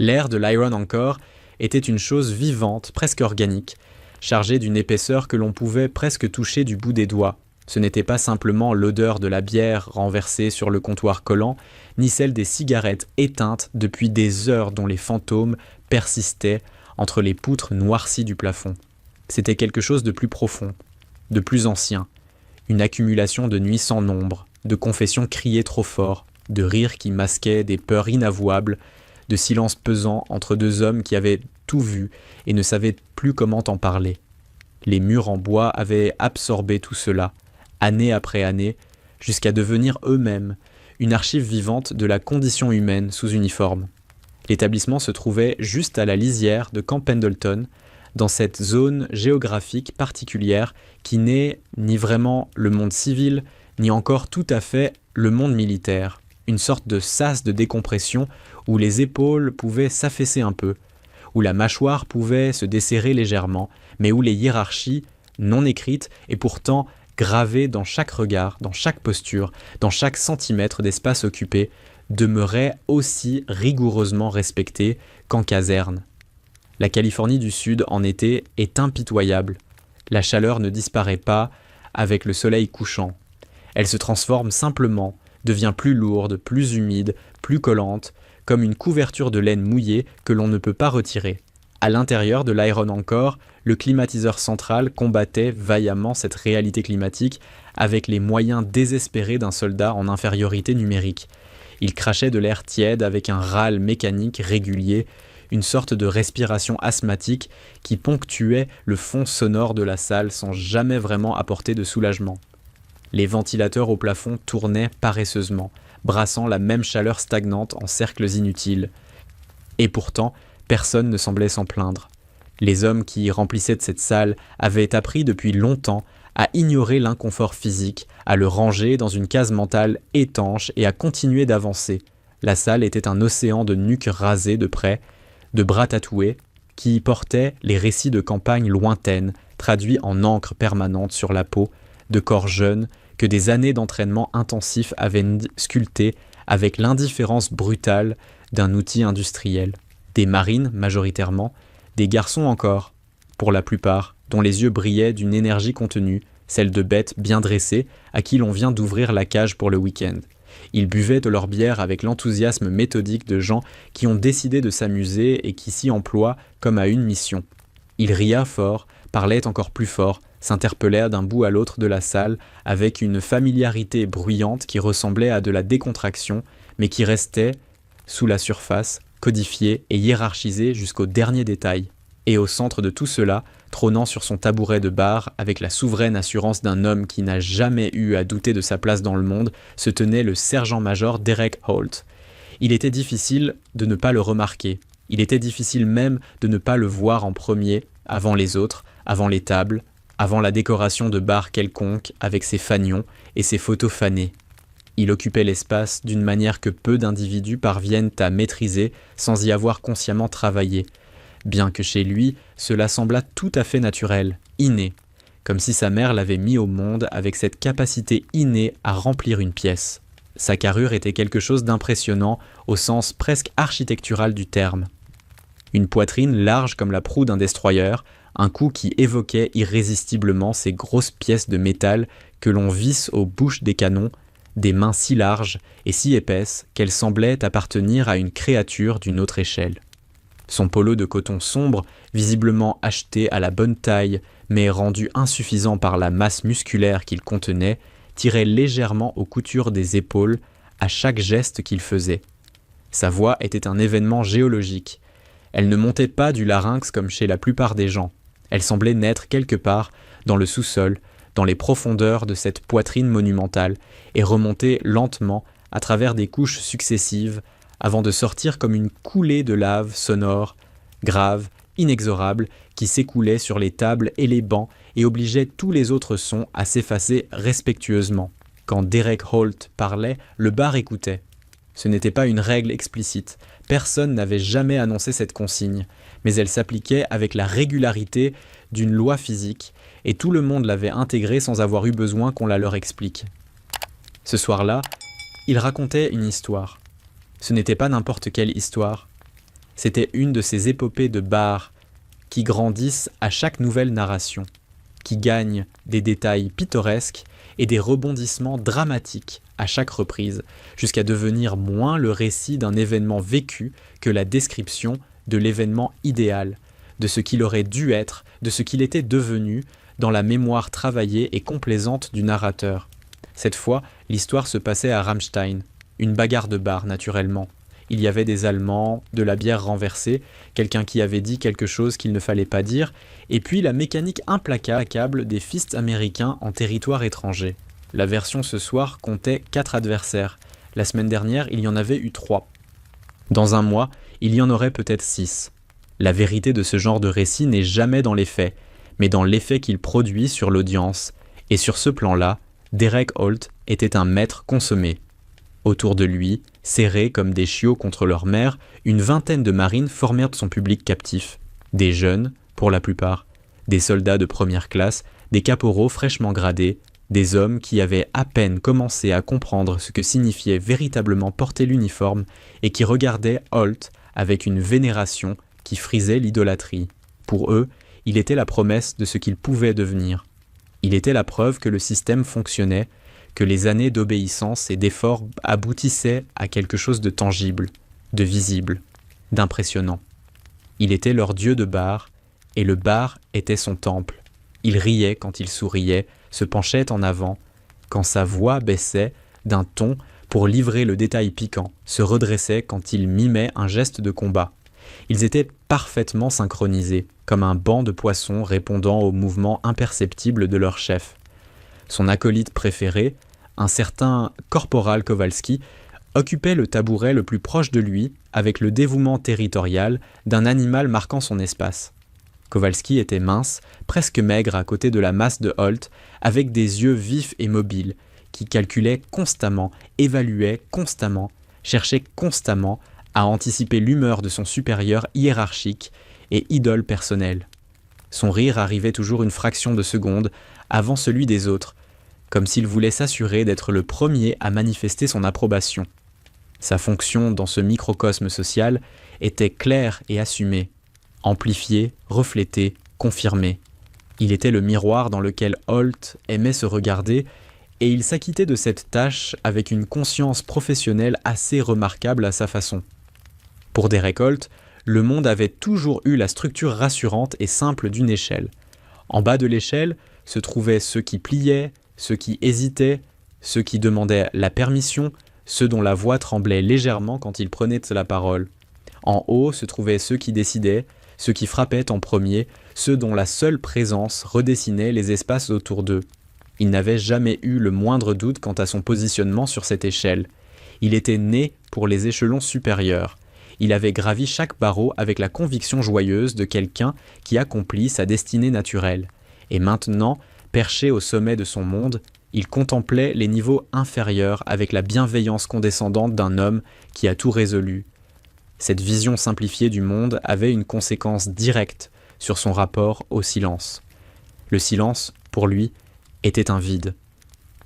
L'air de l'Iron Anchor était une chose vivante, presque organique, chargée d'une épaisseur que l'on pouvait presque toucher du bout des doigts. Ce n'était pas simplement l'odeur de la bière renversée sur le comptoir collant, ni celle des cigarettes éteintes depuis des heures dont les fantômes persistaient entre les poutres noircies du plafond. C'était quelque chose de plus profond, de plus ancien, une accumulation de nuits sans nombre, de confessions criées trop fort, de rires qui masquaient des peurs inavouables, de silences pesants entre deux hommes qui avaient tout vu et ne savaient plus comment en parler. Les murs en bois avaient absorbé tout cela, année après année, jusqu'à devenir eux-mêmes une archive vivante de la condition humaine sous uniforme. L'établissement se trouvait juste à la lisière de Camp Pendleton, dans cette zone géographique particulière qui n'est ni vraiment le monde civil, ni encore tout à fait le monde militaire. Une sorte de sas de décompression où les épaules pouvaient s'affaisser un peu, où la mâchoire pouvait se desserrer légèrement, mais où les hiérarchies, non écrites et pourtant gravées dans chaque regard, dans chaque posture, dans chaque centimètre d'espace occupé, demeuraient aussi rigoureusement respectées qu'en caserne. La Californie du Sud, en été, est impitoyable. La chaleur ne disparaît pas avec le soleil couchant. Elle se transforme simplement, devient plus lourde, plus humide, plus collante, comme une couverture de laine mouillée que l'on ne peut pas retirer. À l'intérieur de l'Iron Anchor, le climatiseur central combattait vaillamment cette réalité climatique avec les moyens désespérés d'un soldat en infériorité numérique. Il crachait de l'air tiède avec un râle mécanique régulier, une sorte de respiration asthmatique qui ponctuait le fond sonore de la salle sans jamais vraiment apporter de soulagement. Les ventilateurs au plafond tournaient paresseusement, brassant la même chaleur stagnante en cercles inutiles. Et pourtant, personne ne semblait s'en plaindre. Les hommes qui remplissaient cette salle avaient appris depuis longtemps à ignorer l'inconfort physique, à le ranger dans une case mentale étanche et à continuer d'avancer. La salle était un océan de nuques rasées de près, de bras tatoués, qui y portaient les récits de campagnes lointaines, traduits en encre permanente sur la peau, de corps jeunes que des années d'entraînement intensif avaient sculptés avec l'indifférence brutale d'un outil industriel. Des marines, majoritairement, des garçons encore, pour la plupart, dont les yeux brillaient d'une énergie contenue, celle de bêtes bien dressées à qui l'on vient d'ouvrir la cage pour le week-end. Ils buvaient de leur bière avec l'enthousiasme méthodique de gens qui ont décidé de s'amuser et qui s'y emploient comme à une mission. Ils riaient fort, parlaient encore plus fort, s'interpellaient d'un bout à l'autre de la salle avec une familiarité bruyante qui ressemblait à de la décontraction, mais qui restait, sous la surface, codifiée et hiérarchisée jusqu'au dernier détail. Et au centre de tout cela, trônant sur son tabouret de bar, avec la souveraine assurance d'un homme qui n'a jamais eu à douter de sa place dans le monde, se tenait le sergent-major Derek Holt. Il était difficile de ne pas le remarquer. Il était difficile même de ne pas le voir en premier, avant les autres, avant les tables, avant la décoration de bar quelconque avec ses fanions et ses photos fanées. Il occupait l'espace d'une manière que peu d'individus parviennent à maîtriser sans y avoir consciemment travaillé, bien que chez lui, cela semblât tout à fait naturel, inné, comme si sa mère l'avait mis au monde avec cette capacité innée à remplir une pièce. Sa carrure était quelque chose d'impressionnant au sens presque architectural du terme. Une poitrine large comme la proue d'un destroyer, un cou qui évoquait irrésistiblement ces grosses pièces de métal que l'on visse aux bouches des canons, des mains si larges et si épaisses qu'elles semblaient appartenir à une créature d'une autre échelle. Son polo de coton sombre, visiblement acheté à la bonne taille, mais rendu insuffisant par la masse musculaire qu'il contenait, tirait légèrement aux coutures des épaules à chaque geste qu'il faisait. Sa voix était un événement géologique. Elle ne montait pas du larynx comme chez la plupart des gens. Elle semblait naître quelque part dans le sous-sol, dans les profondeurs de cette poitrine monumentale, et remonter lentement à travers des couches successives, avant de sortir comme une coulée de lave sonore, grave, inexorable, qui s'écoulait sur les tables et les bancs et obligeait tous les autres sons à s'effacer respectueusement. Quand Derek Holt parlait, le bar écoutait. Ce n'était pas une règle explicite. Personne n'avait jamais annoncé cette consigne, mais elle s'appliquait avec la régularité d'une loi physique, et tout le monde l'avait intégrée sans avoir eu besoin qu'on la leur explique. Ce soir-là, il racontait une histoire. Ce n'était pas n'importe quelle histoire. C'était une de ces épopées de bar qui grandissent à chaque nouvelle narration, qui gagnent des détails pittoresques et des rebondissements dramatiques à chaque reprise, jusqu'à devenir moins le récit d'un événement vécu que la description de l'événement idéal, de ce qu'il aurait dû être, de ce qu'il était devenu, dans la mémoire travaillée et complaisante du narrateur. Cette fois, l'histoire se passait à Ramstein, une bagarre de bar naturellement. Il y avait des Allemands, de la bière renversée, quelqu'un qui avait dit quelque chose qu'il ne fallait pas dire, et puis la mécanique implacable des fists américains en territoire étranger. La version ce soir comptait 4 adversaires. La semaine dernière, il y en avait eu 3. Dans un mois, il y en aurait peut-être 6. La vérité de ce genre de récit n'est jamais dans les faits, mais dans l'effet qu'il produit sur l'audience, et sur ce plan-là, Derek Holt était un maître consommé. Autour de lui, serrés comme des chiots contre leur mère, une vingtaine de marines formèrent son public captif. Des jeunes, pour la plupart, des soldats de première classe, des caporaux fraîchement gradés, des hommes qui avaient à peine commencé à comprendre ce que signifiait véritablement porter l'uniforme et qui regardaient Holt avec une vénération qui frisait l'idolâtrie. Pour eux, il était la promesse de ce qu'il pouvait devenir. Il était la preuve que le système fonctionnait, que les années d'obéissance et d'effort aboutissaient à quelque chose de tangible, de visible, d'impressionnant. Il était leur dieu de bar, et le bar était son temple. Il riait quand il souriait, se penchait en avant, quand sa voix baissait d'un ton pour livrer le détail piquant, se redressait quand il mimait un geste de combat. Ils étaient parfaitement synchronisés, comme un banc de poissons répondant aux mouvements imperceptibles de leur chef. Son acolyte préféré, un certain Korporal Kowalski, occupait le tabouret le plus proche de lui avec le dévouement territorial d'un animal marquant son espace. Kowalski était mince, presque maigre à côté de la masse de Holt, avec des yeux vifs et mobiles, qui calculaient constamment, évaluaient constamment, cherchaient constamment à anticiper l'humeur de son supérieur hiérarchique et idole personnelle. Son rire arrivait toujours une fraction de seconde avant celui des autres, comme s'il voulait s'assurer d'être le premier à manifester son approbation. Sa fonction dans ce microcosme social était claire et assumée, amplifiée, reflétée, confirmée. Il était le miroir dans lequel Holt aimait se regarder et il s'acquittait de cette tâche avec une conscience professionnelle assez remarquable à sa façon. Pour Derek Holt, le monde avait toujours eu la structure rassurante et simple d'une échelle. En bas de l'échelle se trouvaient ceux qui pliaient, ceux qui hésitaient, ceux qui demandaient la permission, ceux dont la voix tremblait légèrement quand ils prenaient la parole. En haut se trouvaient ceux qui décidaient, ceux qui frappaient en premier, ceux dont la seule présence redessinait les espaces autour d'eux. Il n'avait jamais eu le moindre doute quant à son positionnement sur cette échelle. Il était né pour les échelons supérieurs. Il avait gravi chaque barreau avec la conviction joyeuse de quelqu'un qui accomplit sa destinée naturelle. Et maintenant, perché au sommet de son monde, il contemplait les niveaux inférieurs avec la bienveillance condescendante d'un homme qui a tout résolu. Cette vision simplifiée du monde avait une conséquence directe sur son rapport au silence. Le silence, pour lui, était un vide.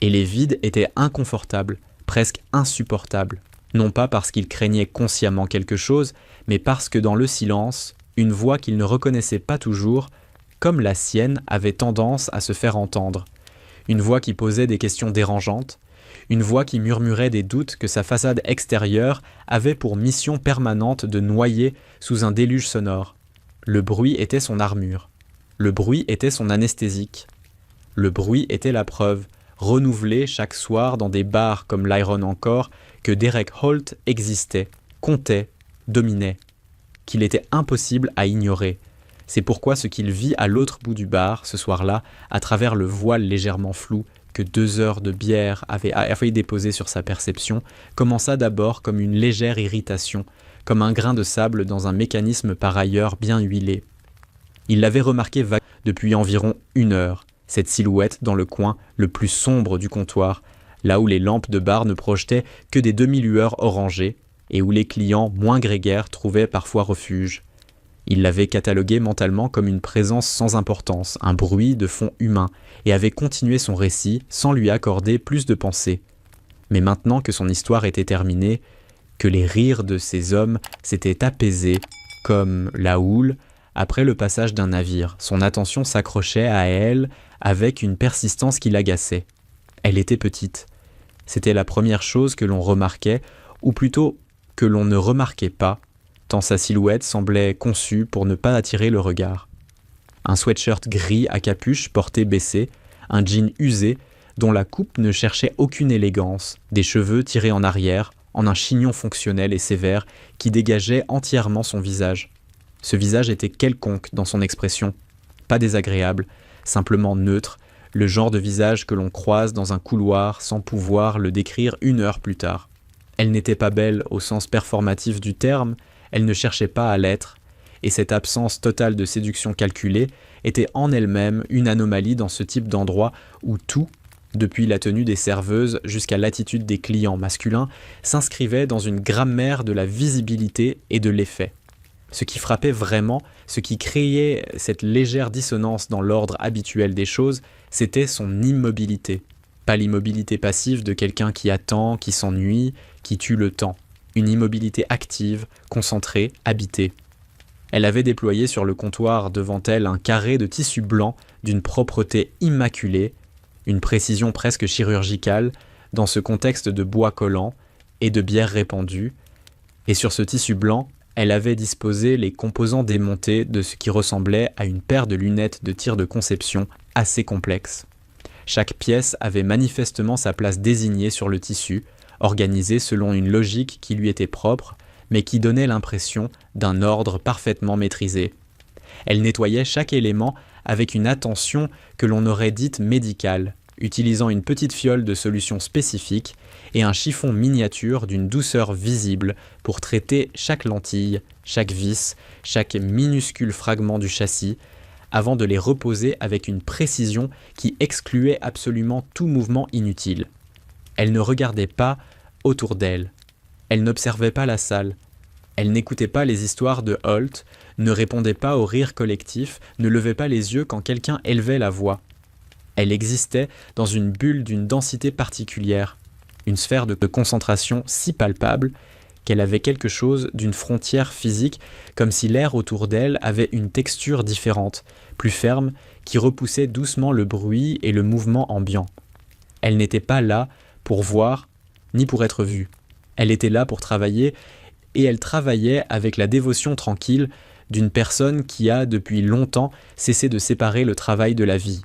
Et les vides étaient inconfortables, presque insupportables. Non pas parce qu'il craignait consciemment quelque chose, mais parce que dans le silence, une voix qu'il ne reconnaissait pas toujours, comme la sienne, avait tendance à se faire entendre. Une voix qui posait des questions dérangeantes, une voix qui murmurait des doutes que sa façade extérieure avait pour mission permanente de noyer sous un déluge sonore. Le bruit était son armure. Le bruit était son anesthésique. Le bruit était la preuve, renouvelée chaque soir dans des bars comme l'Iron encore, que Derek Holt existait, comptait, dominait, qu'il était impossible à ignorer. C'est pourquoi ce qu'il vit à l'autre bout du bar, ce soir-là, à travers le voile légèrement flou que 2 heures de bière avaient déposé sur sa perception, commença d'abord comme une légère irritation, comme un grain de sable dans un mécanisme par ailleurs bien huilé. Il l'avait remarqué vaguement depuis environ 1 heure, cette silhouette dans le coin le plus sombre du comptoir, là où les lampes de bar ne projetaient que des demi-lueurs orangées, et où les clients moins grégaires trouvaient parfois refuge. Il l'avait catalogué mentalement comme une présence sans importance, un bruit de fond humain, et avait continué son récit sans lui accorder plus de pensée. Mais maintenant que son histoire était terminée, que les rires de ces hommes s'étaient apaisés, comme la houle après le passage d'un navire. Son attention s'accrochait à elle avec une persistance qui l'agaçait. Elle était petite. C'était la première chose que l'on remarquait, ou plutôt que l'on ne remarquait pas, tant sa silhouette semblait conçue pour ne pas attirer le regard. Un sweatshirt gris à capuche porté baissé, un jean usé dont la coupe ne cherchait aucune élégance, des cheveux tirés en arrière, en un chignon fonctionnel et sévère qui dégageait entièrement son visage. Ce visage était quelconque dans son expression, pas désagréable, simplement neutre, le genre de visage que l'on croise dans un couloir sans pouvoir le décrire 1 heure plus tard. Elle n'était pas belle au sens performatif du terme, elle ne cherchait pas à l'être, et cette absence totale de séduction calculée était en elle-même une anomalie dans ce type d'endroit où tout, depuis la tenue des serveuses jusqu'à l'attitude des clients masculins, s'inscrivait dans une grammaire de la visibilité et de l'effet. Ce qui frappait vraiment, ce qui créait cette légère dissonance dans l'ordre habituel des choses, c'était son immobilité. Pas l'immobilité passive de quelqu'un qui attend, qui s'ennuie, qui tue le temps. Une immobilité active, concentrée, habitée. Elle avait déployé sur le comptoir devant elle un carré de tissu blanc d'une propreté immaculée, une précision presque chirurgicale dans ce contexte de bois collant et de bière répandue, et sur ce tissu blanc, elle avait disposé les composants démontés de ce qui ressemblait à une paire de lunettes de tir de conception assez complexe. Chaque pièce avait manifestement sa place désignée sur le tissu, organisée selon une logique qui lui était propre, mais qui donnait l'impression d'un ordre parfaitement maîtrisé. Elle nettoyait chaque élément avec une attention que l'on aurait dite médicale, utilisant une petite fiole de solution spécifique et un chiffon miniature d'une douceur visible pour traiter chaque lentille, chaque vis, chaque minuscule fragment du châssis, avant de les reposer avec une précision qui excluait absolument tout mouvement inutile. Elle ne regardait pas autour d'elle. Elle n'observait pas la salle. Elle n'écoutait pas les histoires de Holt, ne répondait pas au rire collectif, ne levait pas les yeux quand quelqu'un élevait la voix. Elle existait dans une bulle d'une densité particulière, une sphère de concentration si palpable qu'elle avait quelque chose d'une frontière physique, comme si l'air autour d'elle avait une texture différente, plus ferme, qui repoussait doucement le bruit et le mouvement ambiant. Elle n'était pas là pour voir, ni pour être vue. Elle était là pour travailler, et elle travaillait avec la dévotion tranquille d'une personne qui a depuis longtemps cessé de séparer le travail de la vie.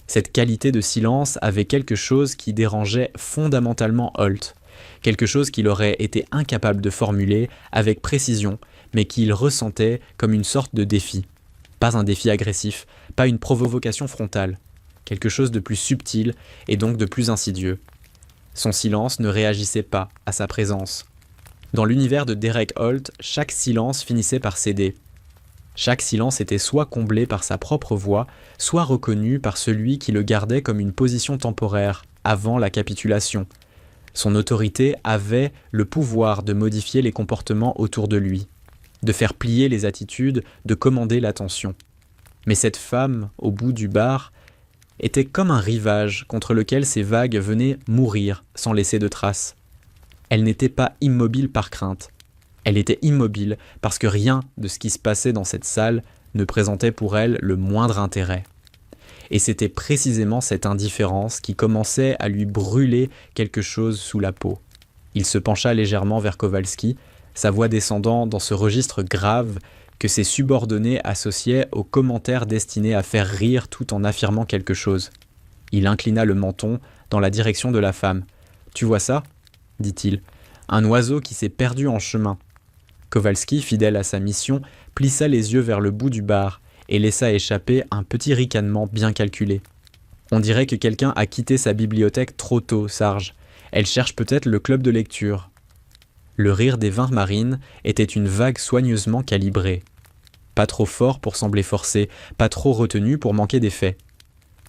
Cette qualité de silence avait quelque chose qui dérangeait fondamentalement Holt, quelque chose qu'il aurait été incapable de formuler avec précision, mais qu'il ressentait comme une sorte de défi. Pas un défi agressif, pas une provocation frontale, quelque chose de plus subtil et donc de plus insidieux. Son silence ne réagissait pas à sa présence. Dans l'univers de Derek Holt, chaque silence finissait par céder. Chaque silence était soit comblé par sa propre voix, soit reconnu par celui qui le gardait comme une position temporaire, avant la capitulation. Son autorité avait le pouvoir de modifier les comportements autour de lui, de faire plier les attitudes, de commander l'attention. Mais cette femme, au bout du bar, était comme un rivage contre lequel ces vagues venaient mourir sans laisser de traces. Elle n'était pas immobile par crainte. Elle était immobile parce que rien de ce qui se passait dans cette salle ne présentait pour elle le moindre intérêt. Et c'était précisément cette indifférence qui commençait à lui brûler quelque chose sous la peau. Il se pencha légèrement vers Kowalski, sa voix descendant dans ce registre grave que ses subordonnés associaient aux commentaires destinés à faire rire tout en affirmant quelque chose. Il inclina le menton dans la direction de la femme. « Tu vois ça ?» dit-il. « Un oiseau qui s'est perdu en chemin. » Kowalski, fidèle à sa mission, plissa les yeux vers le bout du bar et laissa échapper un petit ricanement bien calculé. « On dirait que quelqu'un a quitté sa bibliothèque trop tôt, Sarge. Elle cherche peut-être le club de lecture. » Le rire des 20 marines était une vague soigneusement calibrée. Pas trop fort pour sembler forcé, pas trop retenu pour manquer d'effet.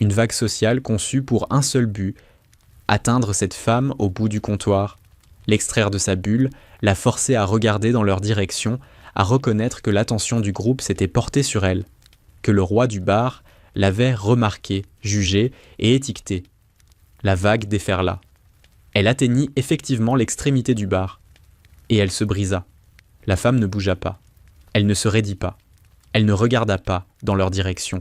Une vague sociale conçue pour un seul but, atteindre cette femme au bout du comptoir, l'extraire de sa bulle, la forcer à regarder dans leur direction, à reconnaître que l'attention du groupe s'était portée sur elle, que le roi du bar l'avait remarqué, jugé et étiqueté. La vague déferla. Elle atteignit effectivement l'extrémité du bar. Et elle se brisa. La femme ne bougea pas. Elle ne se raidit pas. Elle ne regarda pas dans leur direction.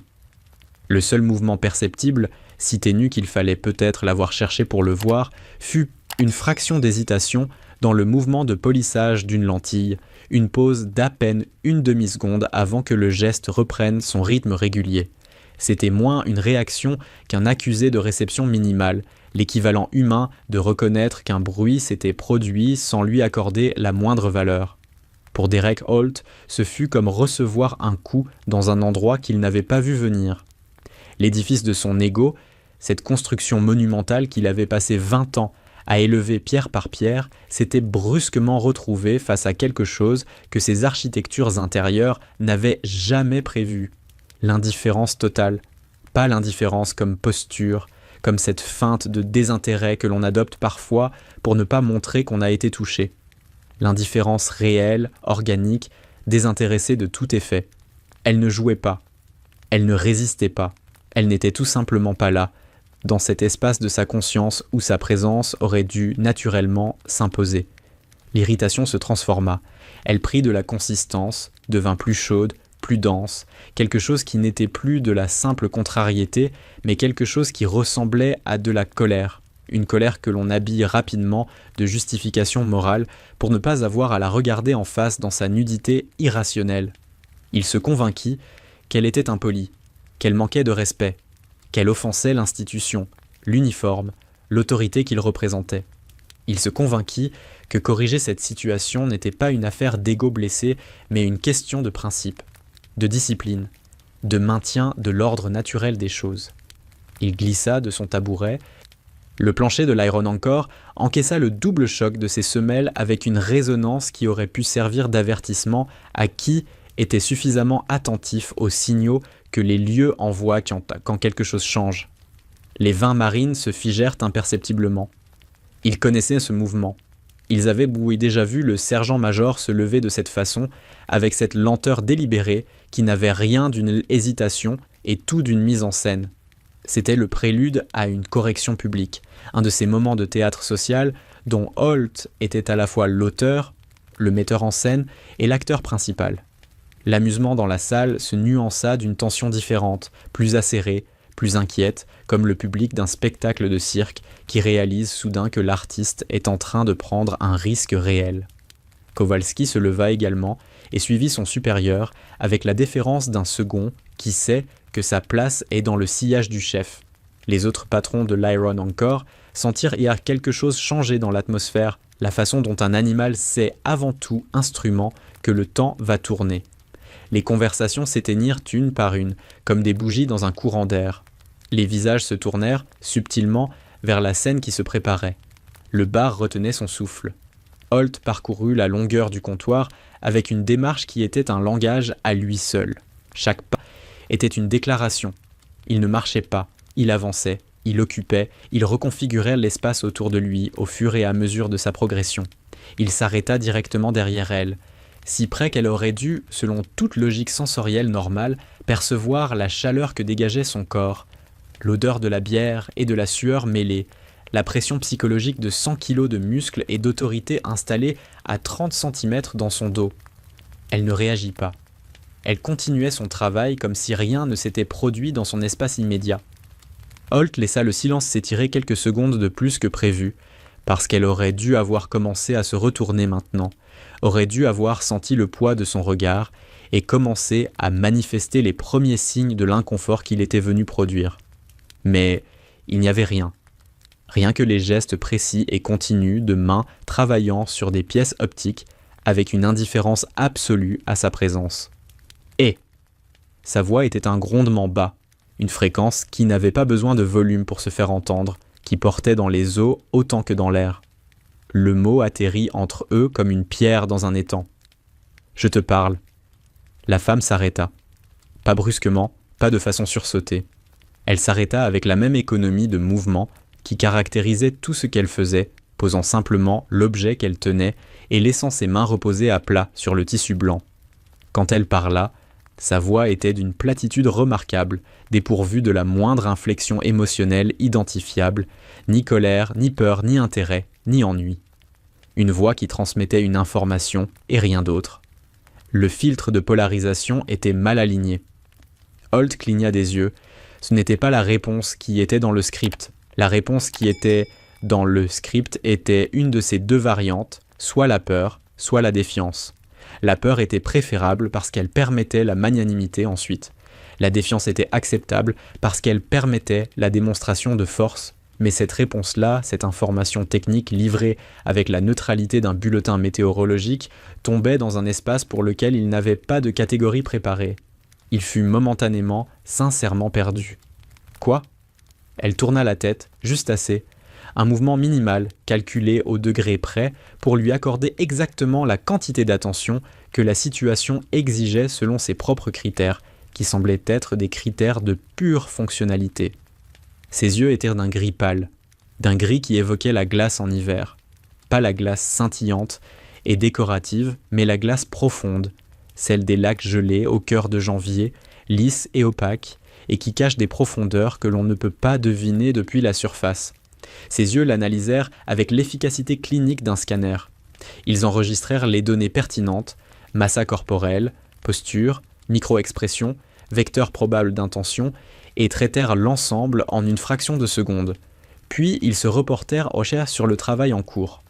Le seul mouvement perceptible, si ténu qu'il fallait peut-être l'avoir cherché pour le voir, fut une fraction d'hésitation dans le mouvement de polissage d'une lentille, une pause d'à peine une demi-seconde avant que le geste reprenne son rythme régulier. C'était moins une réaction qu'un accusé de réception minimale, l'équivalent humain de reconnaître qu'un bruit s'était produit sans lui accorder la moindre valeur. Pour Derek Holt, ce fut comme recevoir un coup dans un endroit qu'il n'avait pas vu venir. L'édifice de son ego, cette construction monumentale qu'il avait passé 20 ans à élever pierre par pierre, s'était brusquement retrouvé face à quelque chose que ses architectures intérieures n'avaient jamais prévu. L'indifférence totale. Pas l'indifférence comme posture, comme cette feinte de désintérêt que l'on adopte parfois pour ne pas montrer qu'on a été touché. L'indifférence réelle, organique, désintéressée de tout effet. Elle ne jouait pas. Elle ne résistait pas. Elle n'était tout simplement pas là, dans cet espace de sa conscience où sa présence aurait dû naturellement s'imposer. L'irritation se transforma. Elle prit de la consistance, devint plus chaude, plus dense, quelque chose qui n'était plus de la simple contrariété, mais quelque chose qui ressemblait à de la colère. Une colère que l'on habille rapidement de justification morale pour ne pas avoir à la regarder en face dans sa nudité irrationnelle. Il se convainquit qu'elle était impolie, qu'elle manquait de respect, qu'elle offensait l'institution, l'uniforme, l'autorité qu'il représentait. Il se convainquit que corriger cette situation n'était pas une affaire d'ego blessé, mais une question de principe, de discipline, de maintien de l'ordre naturel des choses. Il glissa de son tabouret. Le plancher de l'Iron Anchor encaissa le double choc de ses semelles avec une résonance qui aurait pu servir d'avertissement à qui était suffisamment attentif aux signaux que les lieux envoient quand quelque chose change. Les 20 marines se figèrent imperceptiblement. Ils connaissaient ce mouvement. Ils avaient déjà vu le sergent-major se lever de cette façon, avec cette lenteur délibérée qui n'avait rien d'une hésitation et tout d'une mise en scène. C'était le prélude à une correction publique, un de ces moments de théâtre social dont Holt était à la fois l'auteur, le metteur en scène et l'acteur principal. L'amusement dans la salle se nuança d'une tension différente, plus acérée, plus inquiète, comme le public d'un spectacle de cirque qui réalise soudain que l'artiste est en train de prendre un risque réel. Kowalski se leva également et suivit son supérieur avec la déférence d'un second qui sait que sa place est dans le sillage du chef. Les autres patrons de l'Iron Anchor sentirent hier quelque chose changer dans l'atmosphère, la façon dont un animal sait avant tout instrument que le temps va tourner. Les conversations s'éteignirent une par une, comme des bougies dans un courant d'air. Les visages se tournèrent, subtilement, vers la scène qui se préparait. Le bar retenait son souffle. Holt parcourut la longueur du comptoir avec une démarche qui était un langage à lui seul. Chaque pas était une déclaration. Il ne marchait pas, il avançait, il occupait, il reconfigurait l'espace autour de lui au fur et à mesure de sa progression. Il s'arrêta directement derrière elle, si près qu'elle aurait dû, selon toute logique sensorielle normale, percevoir la chaleur que dégageait son corps, l'odeur de la bière et de la sueur mêlée, la pression psychologique de 100 kilos de muscles et d'autorité installée à 30 cm dans son dos. Elle ne réagit pas. Elle continuait son travail comme si rien ne s'était produit dans son espace immédiat. Holt laissa le silence s'étirer quelques secondes de plus que prévu, parce qu'elle aurait dû avoir commencé à se retourner maintenant, aurait dû avoir senti le poids de son regard et commencé à manifester les premiers signes de l'inconfort qu'il était venu produire. Mais il n'y avait rien. Rien que les gestes précis et continus de mains travaillant sur des pièces optiques avec une indifférence absolue à sa présence. Et sa voix était un grondement bas, une fréquence qui n'avait pas besoin de volume pour se faire entendre, qui portait dans les eaux autant que dans l'air. Le mot atterrit entre eux comme une pierre dans un étang. « Je te parle. » La femme s'arrêta. Pas brusquement, pas de façon sursautée. Elle s'arrêta avec la même économie de mouvement qui caractérisait tout ce qu'elle faisait, posant simplement l'objet qu'elle tenait et laissant ses mains reposer à plat sur le tissu blanc. Quand elle parla, sa voix était d'une platitude remarquable, dépourvue de la moindre inflexion émotionnelle identifiable, ni colère, ni peur, ni intérêt, ni ennui. Une voix qui transmettait une information et rien d'autre. Le filtre de polarisation était mal aligné. Holt cligna des yeux. Ce n'était pas la réponse qui était dans le script. La réponse qui était dans le script était une de ces deux variantes, soit la peur, soit la défiance. La peur était préférable parce qu'elle permettait la magnanimité ensuite. La défiance était acceptable parce qu'elle permettait la démonstration de force, mais cette réponse-là, cette information technique livrée avec la neutralité d'un bulletin météorologique, tombait dans un espace pour lequel il n'avait pas de catégorie préparée. Il fut momentanément, sincèrement perdu. Quoi ? Elle tourna la tête, juste assez, un mouvement minimal, calculé au degré près, pour lui accorder exactement la quantité d'attention que la situation exigeait selon ses propres critères, qui semblaient être des critères de pure fonctionnalité. Ses yeux étaient d'un gris pâle, d'un gris qui évoquait la glace en hiver. Pas la glace scintillante et décorative, mais la glace profonde, celle des lacs gelés au cœur de janvier, lisse et opaque, et qui cache des profondeurs que l'on ne peut pas deviner depuis la surface. Ses yeux l'analysèrent avec l'efficacité clinique d'un scanner. Ils enregistrèrent les données pertinentes, massa corporelle, posture, micro-expression, vecteur probable d'intention, et traitèrent l'ensemble en une fraction de seconde. Puis ils se reportèrent sur le travail en cours.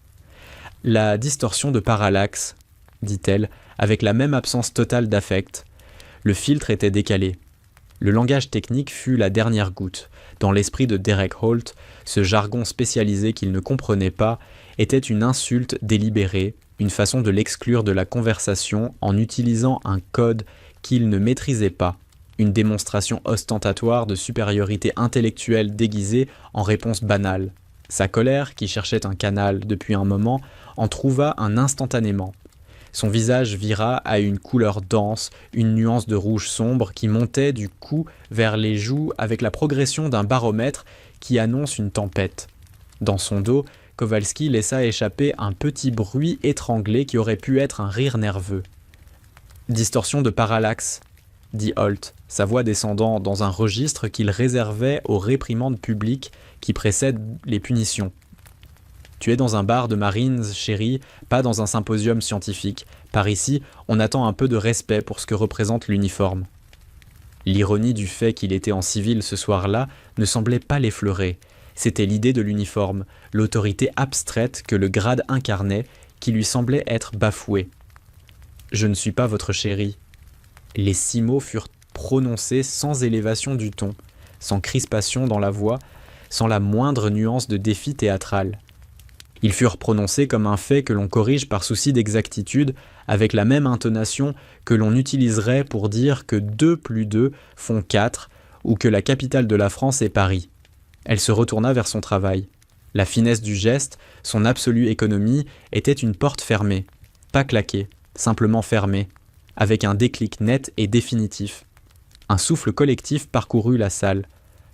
La distorsion de parallaxe, dit-elle, avec la même absence totale d'affect. Le filtre était décalé. Le langage technique fut la dernière goutte. Dans l'esprit de Derek Holt, ce jargon spécialisé qu'il ne comprenait pas était une insulte délibérée, une façon de l'exclure de la conversation en utilisant un code qu'il ne maîtrisait pas, une démonstration ostentatoire de supériorité intellectuelle déguisée en réponse banale. Sa colère, qui cherchait un canal depuis un moment, en trouva un instantanément. Son visage vira à une couleur dense, une nuance de rouge sombre qui montait du cou vers les joues avec la progression d'un baromètre qui annonce une tempête. Dans son dos, Kowalski laissa échapper un petit bruit étranglé qui aurait pu être un rire nerveux. « Distorsion de parallaxe », dit Holt, sa voix descendant dans un registre qu'il réservait aux réprimandes publiques qui précèdent les punitions. Tu es dans un bar de Marines, chérie, pas dans un symposium scientifique. Par ici, on attend un peu de respect pour ce que représente l'uniforme. L'ironie du fait qu'il était en civil ce soir-là ne semblait pas l'effleurer. C'était l'idée de l'uniforme, l'autorité abstraite que le grade incarnait, qui lui semblait être bafouée. « Je ne suis pas votre chérie. » Les 6 mots furent prononcés sans élévation du ton, sans crispation dans la voix, sans la moindre nuance de défi théâtral. Ils furent prononcés comme un fait que l'on corrige par souci d'exactitude, avec la même intonation que l'on utiliserait pour dire que 2 plus 2 font 4 ou que la capitale de la France est Paris. Elle se retourna vers son travail. La finesse du geste, son absolue économie, était une porte fermée, pas claquée, simplement fermée, avec un déclic net et définitif. Un souffle collectif parcourut la salle,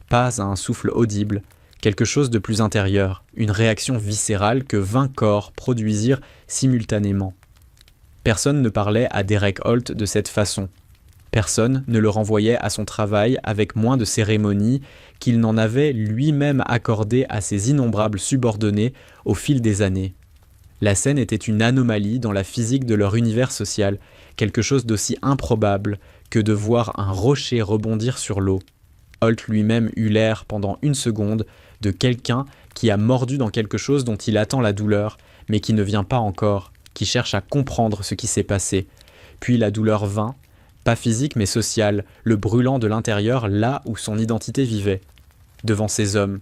pas un souffle audible, quelque chose de plus intérieur, une réaction viscérale que 20 corps produisirent simultanément. Personne ne parlait à Derek Holt de cette façon. Personne ne le renvoyait à son travail avec moins de cérémonie qu'il n'en avait lui-même accordé à ses innombrables subordonnés au fil des années. La scène était une anomalie dans la physique de leur univers social, quelque chose d'aussi improbable que de voir un rocher rebondir sur l'eau. Holt lui-même eut l'air, pendant une seconde, de quelqu'un qui a mordu dans quelque chose dont il attend la douleur, mais qui ne vient pas encore, qui cherche à comprendre ce qui s'est passé. Puis la douleur vint, pas physique mais sociale, le brûlant de l'intérieur là où son identité vivait. Devant ces hommes,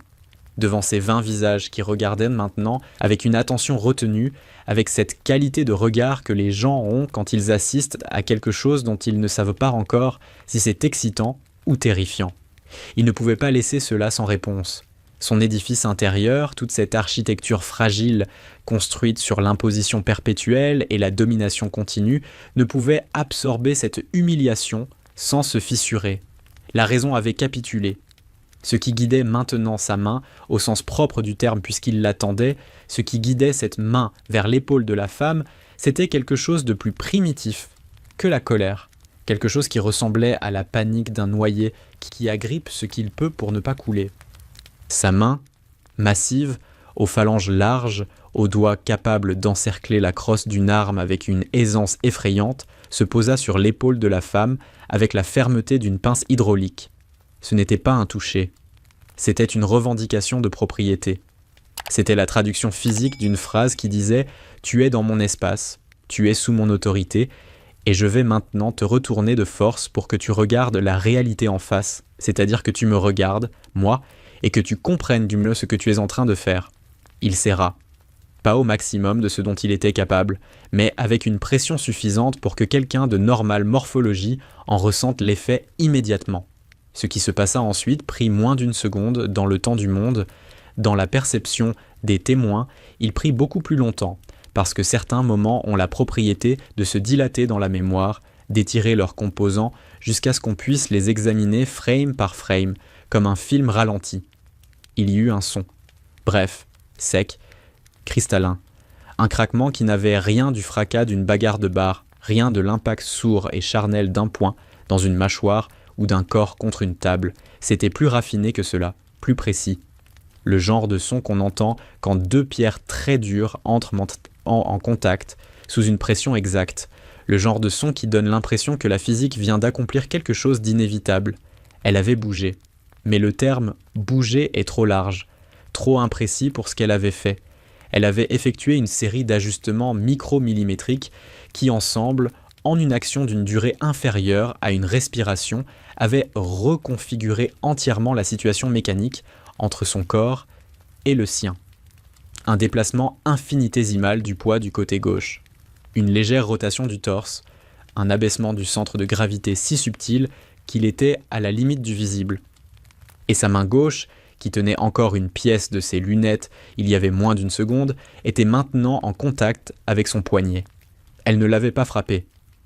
devant ces 20 visages qui regardaient maintenant avec une attention retenue, avec cette qualité de regard que les gens ont quand ils assistent à quelque chose dont ils ne savent pas encore si c'est excitant ou terrifiant. Il ne pouvait pas laisser cela sans réponse. Son édifice intérieur, toute cette architecture fragile, construite sur l'imposition perpétuelle et la domination continue, ne pouvait absorber cette humiliation sans se fissurer. La raison avait capitulé. Ce qui guidait maintenant sa main, au sens propre du terme puisqu'il l'attendait, ce qui guidait cette main vers l'épaule de la femme, c'était quelque chose de plus primitif que la colère, quelque chose qui ressemblait à la panique d'un noyé qui agrippe ce qu'il peut pour ne pas couler. Sa main, massive, aux phalanges larges, aux doigts capables d'encercler la crosse d'une arme avec une aisance effrayante, se posa sur l'épaule de la femme avec la fermeté d'une pince hydraulique. Ce n'était pas un toucher. C'était une revendication de propriété. C'était la traduction physique d'une phrase qui disait « Tu es dans mon espace, tu es sous mon autorité, et je vais maintenant te retourner de force pour que tu regardes la réalité en face, c'est-à-dire que tu me regardes, moi, et que tu comprennes du mieux ce que tu es en train de faire. » Il serra. Pas au maximum de ce dont il était capable, mais avec une pression suffisante pour que quelqu'un de normale morphologie en ressente l'effet immédiatement. Ce qui se passa ensuite prit moins d'une seconde dans le temps du monde. Dans la perception des témoins, il prit beaucoup plus longtemps, parce que certains moments ont la propriété de se dilater dans la mémoire, d'étirer leurs composants jusqu'à ce qu'on puisse les examiner frame par frame, comme un film ralenti. Il y eut un son. Bref, sec, cristallin. Un craquement qui n'avait rien du fracas d'une bagarre de bar, rien de l'impact sourd et charnel d'un poing dans une mâchoire ou d'un corps contre une table. C'était plus raffiné que cela, plus précis. Le genre de son qu'on entend quand deux pierres très dures entrent en contact, sous une pression exacte. Le genre de son qui donne l'impression que la physique vient d'accomplir quelque chose d'inévitable. Elle avait bougé. Mais le terme « bouger » est trop large, trop imprécis pour ce qu'elle avait fait. Elle avait effectué une série d'ajustements micromillimétriques qui, ensemble, en une action d'une durée inférieure à une respiration, avaient reconfiguré entièrement la situation mécanique entre son corps et le sien. Un déplacement infinitésimal du poids du côté gauche, une légère rotation du torse, un abaissement du centre de gravité si subtil qu'il était à la limite du visible. Et sa main gauche, qui tenait encore une pièce de ses lunettes il y avait moins d'une seconde, était maintenant en contact avec son poignet. Elle ne l'avait pas frappé.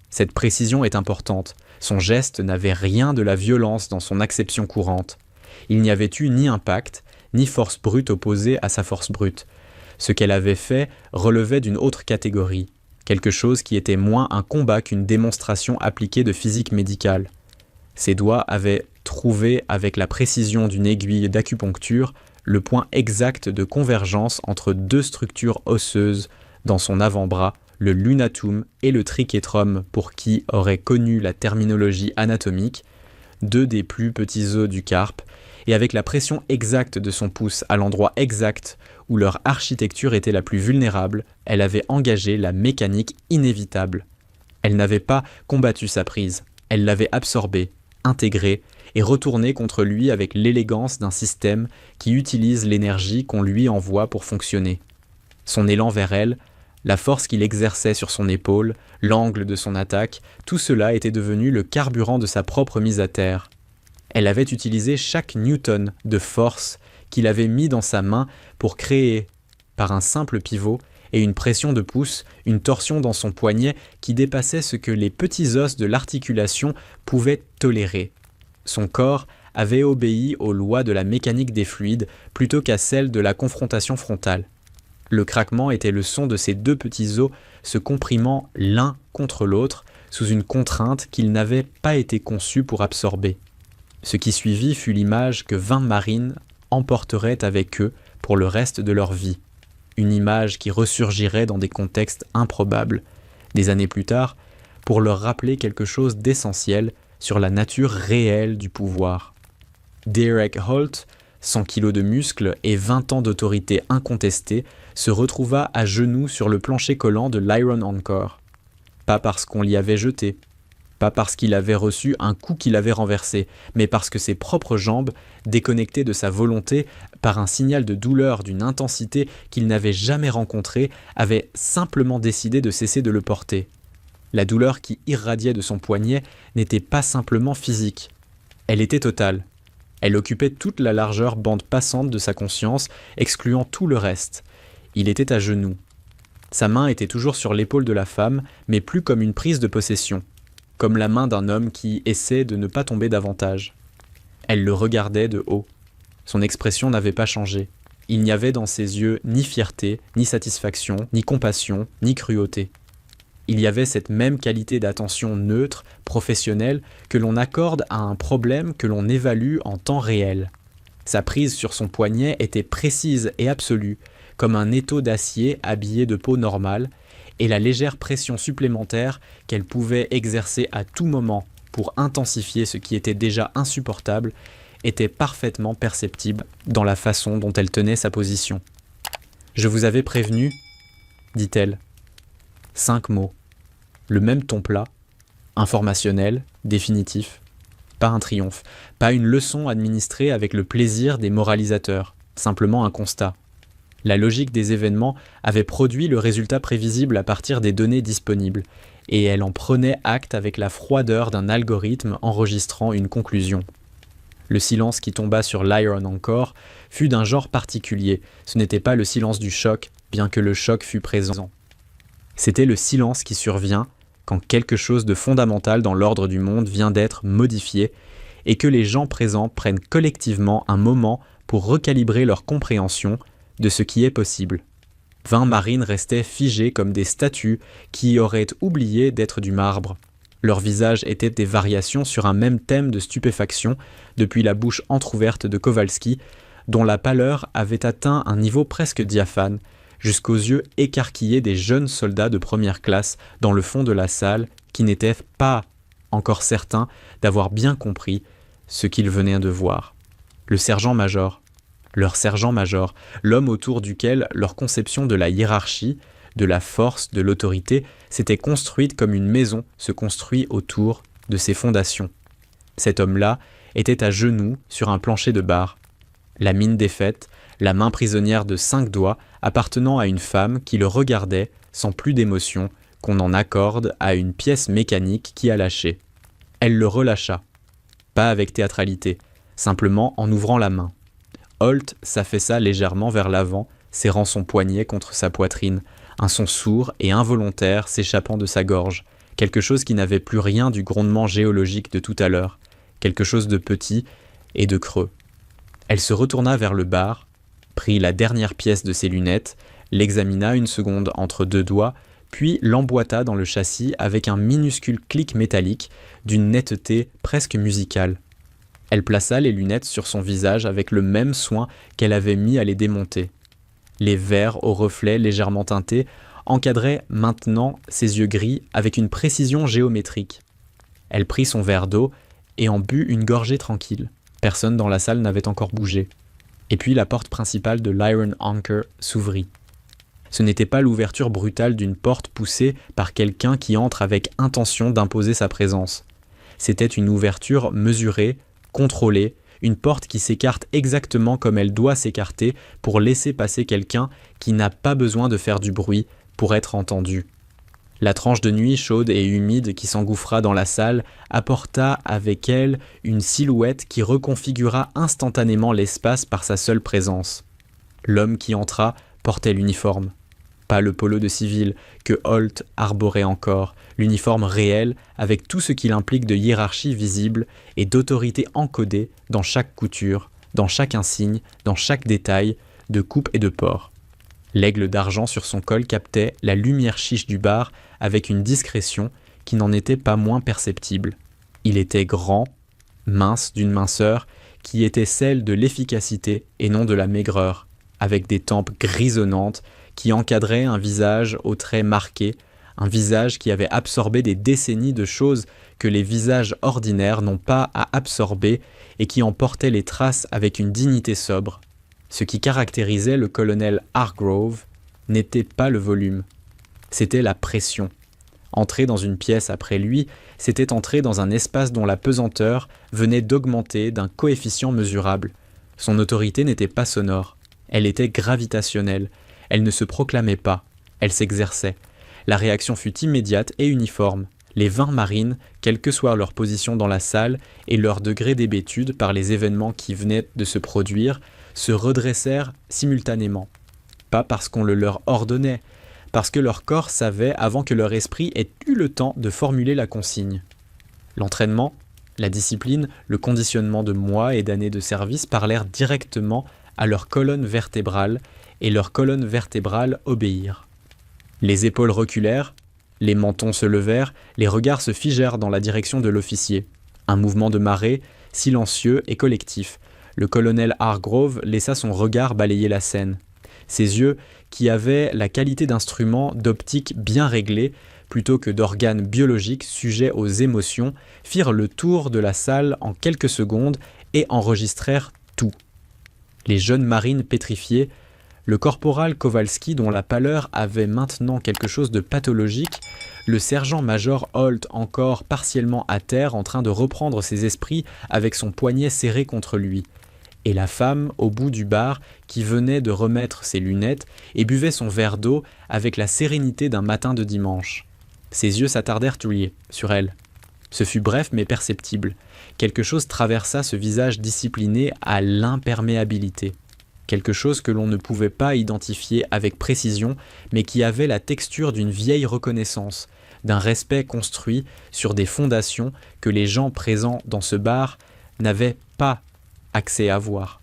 Cette précision est importante. Son geste n'avait rien de la violence dans son acception courante. Il n'y avait eu ni impact, ni force brute opposée à sa force brute. Ce qu'elle avait fait relevait d'une autre catégorie, quelque chose qui était moins un combat qu'une démonstration appliquée de physique médicale. Ses doigts avaient trouvé, avec la précision d'une aiguille d'acupuncture, le point exact de convergence entre deux structures osseuses dans son avant-bras, le lunatum et le trichétrum, pour qui aurait connu la terminologie anatomique, deux des plus petits os du carpe, et avec la pression exacte de son pouce à l'endroit exact où leur architecture était la plus vulnérable, elle avait engagé la mécanique inévitable. Elle n'avait pas combattu sa prise, elle l'avait absorbée, intégrée et retournée contre lui avec l'élégance d'un système qui utilise l'énergie qu'on lui envoie pour fonctionner. Son élan vers elle, la force qu'il exerçait sur son épaule, l'angle de son attaque, tout cela était devenu le carburant de sa propre mise à terre. Elle avait utilisé chaque newton de force qu'il avait mis dans sa main pour créer, par un simple pivot et une pression de pouce, une torsion dans son poignet qui dépassait ce que les petits os de l'articulation pouvaient tolérer. Son corps avait obéi aux lois de la mécanique des fluides plutôt qu'à celles de la confrontation frontale. Le craquement était le son de ces deux petits os se comprimant l'un contre l'autre sous une contrainte qu'ils n'avaient pas été conçus pour absorber. Ce qui suivit fut l'image que 20 marines emporteraient avec eux pour le reste de leur vie. Une image qui ressurgirait dans des contextes improbables, des années plus tard, pour leur rappeler quelque chose d'essentiel sur la nature réelle du pouvoir. Derek Holt, 100 kilos de muscles et 20 ans d'autorité incontestée, se retrouva à genoux sur le plancher collant de l'Iron Anchor. Pas parce qu'on l'y avait jeté, pas parce qu'il avait reçu un coup qui l'avait renversé, mais parce que ses propres jambes, déconnectées de sa volonté par un signal de douleur d'une intensité qu'il n'avait jamais rencontrée, avaient simplement décidé de cesser de le porter. La douleur qui irradiait de son poignet n'était pas simplement physique. Elle était totale. Elle occupait toute la largeur bande passante de sa conscience, excluant tout le reste. Il était à genoux. Sa main était toujours sur l'épaule de la femme, mais plus comme une prise de possession, comme la main d'un homme qui essaie de ne pas tomber davantage. Elle le regardait de haut. Son expression n'avait pas changé. Il n'y avait dans ses yeux ni fierté, ni satisfaction, ni compassion, ni cruauté. Il y avait cette même qualité d'attention neutre, professionnelle, que l'on accorde à un problème que l'on évalue en temps réel. Sa prise sur son poignet était précise et absolue, comme un étau d'acier habillé de peau normale, et la légère pression supplémentaire qu'elle pouvait exercer à tout moment pour intensifier ce qui était déjà insupportable était parfaitement perceptible dans la façon dont elle tenait sa position. « Je vous avais prévenu, dit-elle. 5 mots. Le même ton plat, informationnel, définitif. Pas un triomphe, pas une leçon administrée avec le plaisir des moralisateurs, simplement un constat. La logique des événements avait produit le résultat prévisible à partir des données disponibles, et elle en prenait acte avec la froideur d'un algorithme enregistrant une conclusion. Le silence qui tomba sur l'Iron Anchor fut d'un genre particulier, ce n'était pas le silence du choc, bien que le choc fût présent. C'était le silence qui survient quand quelque chose de fondamental dans l'ordre du monde vient d'être modifié et que les gens présents prennent collectivement un moment pour recalibrer leur compréhension de ce qui est possible. 20 marines restaient figées comme des statues qui auraient oublié d'être du marbre. Leurs visages étaient des variations sur un même thème de stupéfaction, depuis la bouche entr'ouverte de Kowalski, dont la pâleur avait atteint un niveau presque diaphane, jusqu'aux yeux écarquillés des jeunes soldats de première classe dans le fond de la salle qui n'étaient pas encore certains d'avoir bien compris ce qu'ils venaient de voir. Le sergent-major, leur sergent-major, l'homme autour duquel leur conception de la hiérarchie, de la force, de l'autorité s'était construite comme une maison se construit autour de ses fondations. Cet homme-là était à genoux sur un plancher de bar, la mine défaite, la main prisonnière de 5 doigts appartenant à une femme qui le regardait sans plus d'émotion qu'on en accorde à une pièce mécanique qui a lâché. Elle le relâcha, pas avec théâtralité, simplement en ouvrant la main. Holt s'affaissa légèrement vers l'avant, serrant son poignet contre sa poitrine, un son sourd et involontaire s'échappant de sa gorge, quelque chose qui n'avait plus rien du grondement géologique de tout à l'heure, quelque chose de petit et de creux. Elle se retourna vers le bar, prit la dernière pièce de ses lunettes, l'examina une seconde entre 2 doigts, puis l'emboîta dans le châssis avec un minuscule clic métallique d'une netteté presque musicale. Elle plaça les lunettes sur son visage avec le même soin qu'elle avait mis à les démonter. Les verres aux reflets légèrement teintés encadraient maintenant ses yeux gris avec une précision géométrique. Elle prit son verre d'eau et en but une gorgée tranquille. Personne dans la salle n'avait encore bougé. Et puis la porte principale de l'Iron Anchor s'ouvrit. Ce n'était pas l'ouverture brutale d'une porte poussée par quelqu'un qui entre avec intention d'imposer sa présence. C'était une ouverture mesurée, contrôlée, une porte qui s'écarte exactement comme elle doit s'écarter pour laisser passer quelqu'un qui n'a pas besoin de faire du bruit pour être entendu. La tranche de nuit chaude et humide qui s'engouffra dans la salle apporta avec elle une silhouette qui reconfigura instantanément l'espace par sa seule présence. L'homme qui entra portait l'uniforme. Pas le polo de civil que Holt arborait encore, l'uniforme réel avec tout ce qu'il implique de hiérarchie visible et d'autorité encodée dans chaque couture, dans chaque insigne, dans chaque détail, de coupe et de port. L'aigle d'argent sur son col captait la lumière chiche du bar avec une discrétion qui n'en était pas moins perceptible. Il était grand, mince d'une minceur qui était celle de l'efficacité et non de la maigreur, avec des tempes grisonnantes qui encadraient un visage aux traits marqués, un visage qui avait absorbé des décennies de choses que les visages ordinaires n'ont pas à absorber et qui en portaient les traces avec une dignité sobre. Ce qui caractérisait le colonel Hargrove n'était pas le volume, c'était la pression. Entrer dans une pièce après lui, c'était entrer dans un espace dont la pesanteur venait d'augmenter d'un coefficient mesurable. Son autorité n'était pas sonore, elle était gravitationnelle, elle ne se proclamait pas, elle s'exerçait. La réaction fut immédiate et uniforme. Les 20 marines, quelle que soit leur position dans la salle et leur degré d'hébétude par les événements qui venaient de se produire, se redressèrent simultanément. Pas parce qu'on le leur ordonnait, parce que leur corps savait avant que leur esprit ait eu le temps de formuler la consigne. L'entraînement, la discipline, le conditionnement de mois et d'années de service parlèrent directement à leur colonne vertébrale et leurs colonnes vertébrales obéirent. Les épaules reculèrent, les mentons se levèrent, les regards se figèrent dans la direction de l'officier. Un mouvement de marée, silencieux et collectif. Le colonel Hargrove laissa son regard balayer la scène. Ses yeux, qui avaient la qualité d'instruments d'optique bien réglés, plutôt que d'organes biologiques sujets aux émotions, firent le tour de la salle en quelques secondes et enregistrèrent tout. Les jeunes marines pétrifiées, le corporal Kowalski dont la pâleur avait maintenant quelque chose de pathologique, le sergent-major Holt encore partiellement à terre en train de reprendre ses esprits avec son poignet serré contre lui, et la femme au bout du bar qui venait de remettre ses lunettes et buvait son verre d'eau avec la sérénité d'un matin de dimanche. Ses yeux s'attardèrent sur elle. Ce fut bref mais perceptible. Quelque chose traversa ce visage discipliné à l'imperméabilité. Quelque chose que l'on ne pouvait pas identifier avec précision, mais qui avait la texture d'une vieille reconnaissance, d'un respect construit sur des fondations que les gens présents dans ce bar n'avaient pas accès à voir.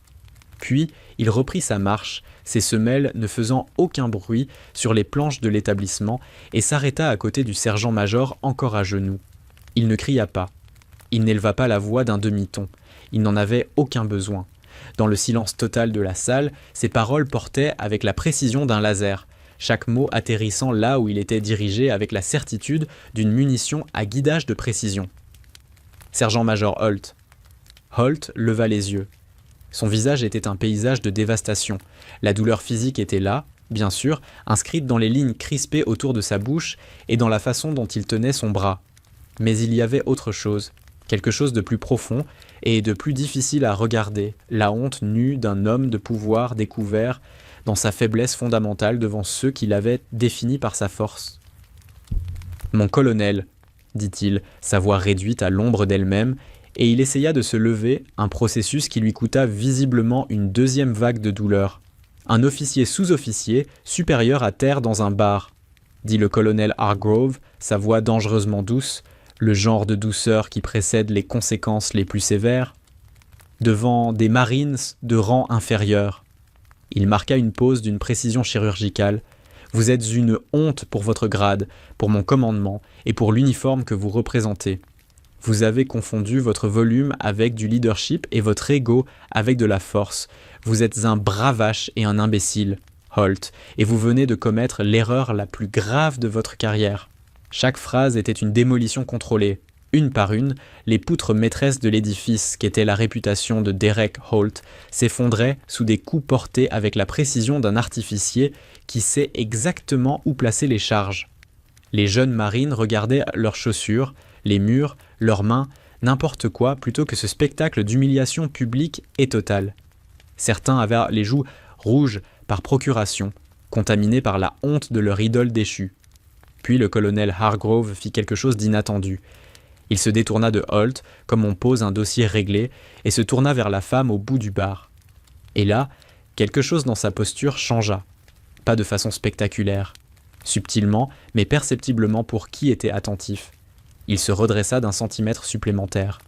Puis, il reprit sa marche, ses semelles ne faisant aucun bruit sur les planches de l'établissement, et s'arrêta à côté du sergent-major encore à genoux. Il ne cria pas. Il n'éleva pas la voix d'un demi-ton. Il n'en avait aucun besoin. Dans le silence total de la salle, ses paroles portaient avec la précision d'un laser, chaque mot atterrissant là où il était dirigé avec la certitude d'une munition à guidage de précision. Sergent-major Holt. Holt leva les yeux. Son visage était un paysage de dévastation. La douleur physique était là, bien sûr, inscrite dans les lignes crispées autour de sa bouche et dans la façon dont il tenait son bras. Mais il y avait autre chose, quelque chose de plus profond et de plus difficile à regarder, la honte nue d'un homme de pouvoir découvert dans sa faiblesse fondamentale devant ceux qui l'avaient défini par sa force. « Mon colonel », dit-il, sa voix réduite à l'ombre d'elle-même, et il essaya de se lever, un processus qui lui coûta visiblement une deuxième vague de douleur. Un officier sous-officier, supérieur à terre dans un bar, dit le colonel Hargrove, sa voix dangereusement douce, le genre de douceur qui précède les conséquences les plus sévères, devant des marines de rang inférieur. Il marqua une pause d'une précision chirurgicale. Vous êtes une honte pour votre grade, pour mon commandement et pour l'uniforme que vous représentez. Vous avez confondu votre volume avec du leadership et votre ego avec de la force. Vous êtes un bravache et un imbécile, Holt, et vous venez de commettre l'erreur la plus grave de votre carrière. Chaque phrase était une démolition contrôlée. Une par une, les poutres maîtresses de l'édifice, qu'était la réputation de Derek Holt, s'effondraient sous des coups portés avec la précision d'un artificier qui sait exactement où placer les charges. Les jeunes marines regardaient leurs chaussures, les murs, leurs mains, n'importe quoi plutôt que ce spectacle d'humiliation publique et totale. Certains avaient les joues rouges par procuration, contaminés par la honte de leur idole déchue. Puis le colonel Hargrove fit quelque chose d'inattendu. Il se détourna de Holt, comme on pose un dossier réglé, et se tourna vers la femme au bout du bar. Et là, quelque chose dans sa posture changea. Pas de façon spectaculaire. Subtilement, mais perceptiblement pour qui était attentif. Il se redressa d'un centimètre supplémentaire.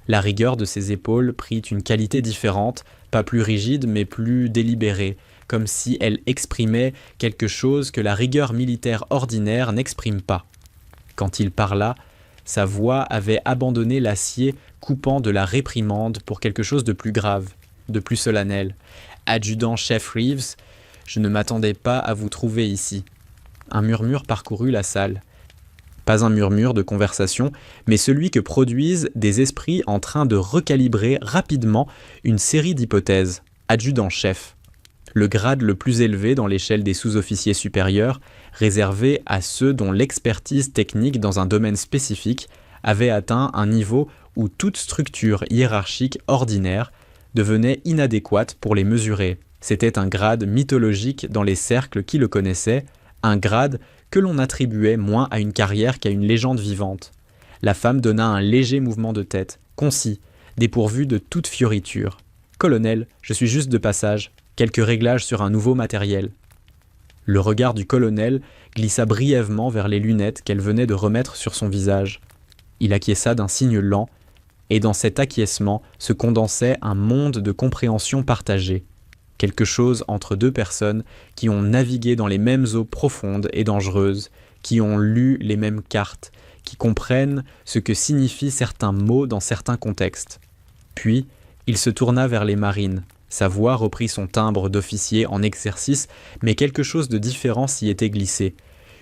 La rigueur de ses épaules prit une qualité différente, pas plus rigide mais plus délibérée, comme si elle exprimait quelque chose que la rigueur militaire ordinaire n'exprime pas. Quand il parla, sa voix avait abandonné l'acier coupant de la réprimande pour quelque chose de plus grave, de plus solennel. « Adjudant-chef Reeves, je ne m'attendais pas à vous trouver ici. » Un murmure parcourut la salle. Pas un murmure de conversation, mais celui que produisent des esprits en train de recalibrer rapidement une série d'hypothèses. Adjudant-chef. Le grade le plus élevé dans l'échelle des sous-officiers supérieurs, réservé à ceux dont l'expertise technique dans un domaine spécifique avait atteint un niveau où toute structure hiérarchique ordinaire devenait inadéquate pour les mesurer. C'était un grade mythologique dans les cercles qui le connaissaient, un grade que l'on attribuait moins à une carrière qu'à une légende vivante. La femme donna un léger mouvement de tête, concis, dépourvu de toute fioriture. « Colonel, je suis juste de passage. Quelques réglages sur un nouveau matériel. » Le regard du colonel glissa brièvement vers les lunettes qu'elle venait de remettre sur son visage. Il acquiesça d'un signe lent, et dans cet acquiescement se condensait un monde de compréhension partagée. Quelque chose entre deux personnes qui ont navigué dans les mêmes eaux profondes et dangereuses, qui ont lu les mêmes cartes, qui comprennent ce que signifient certains mots dans certains contextes. Puis, il se tourna vers les marines, Sa voix reprit son timbre d'officier en exercice, mais quelque chose de différent s'y était glissé.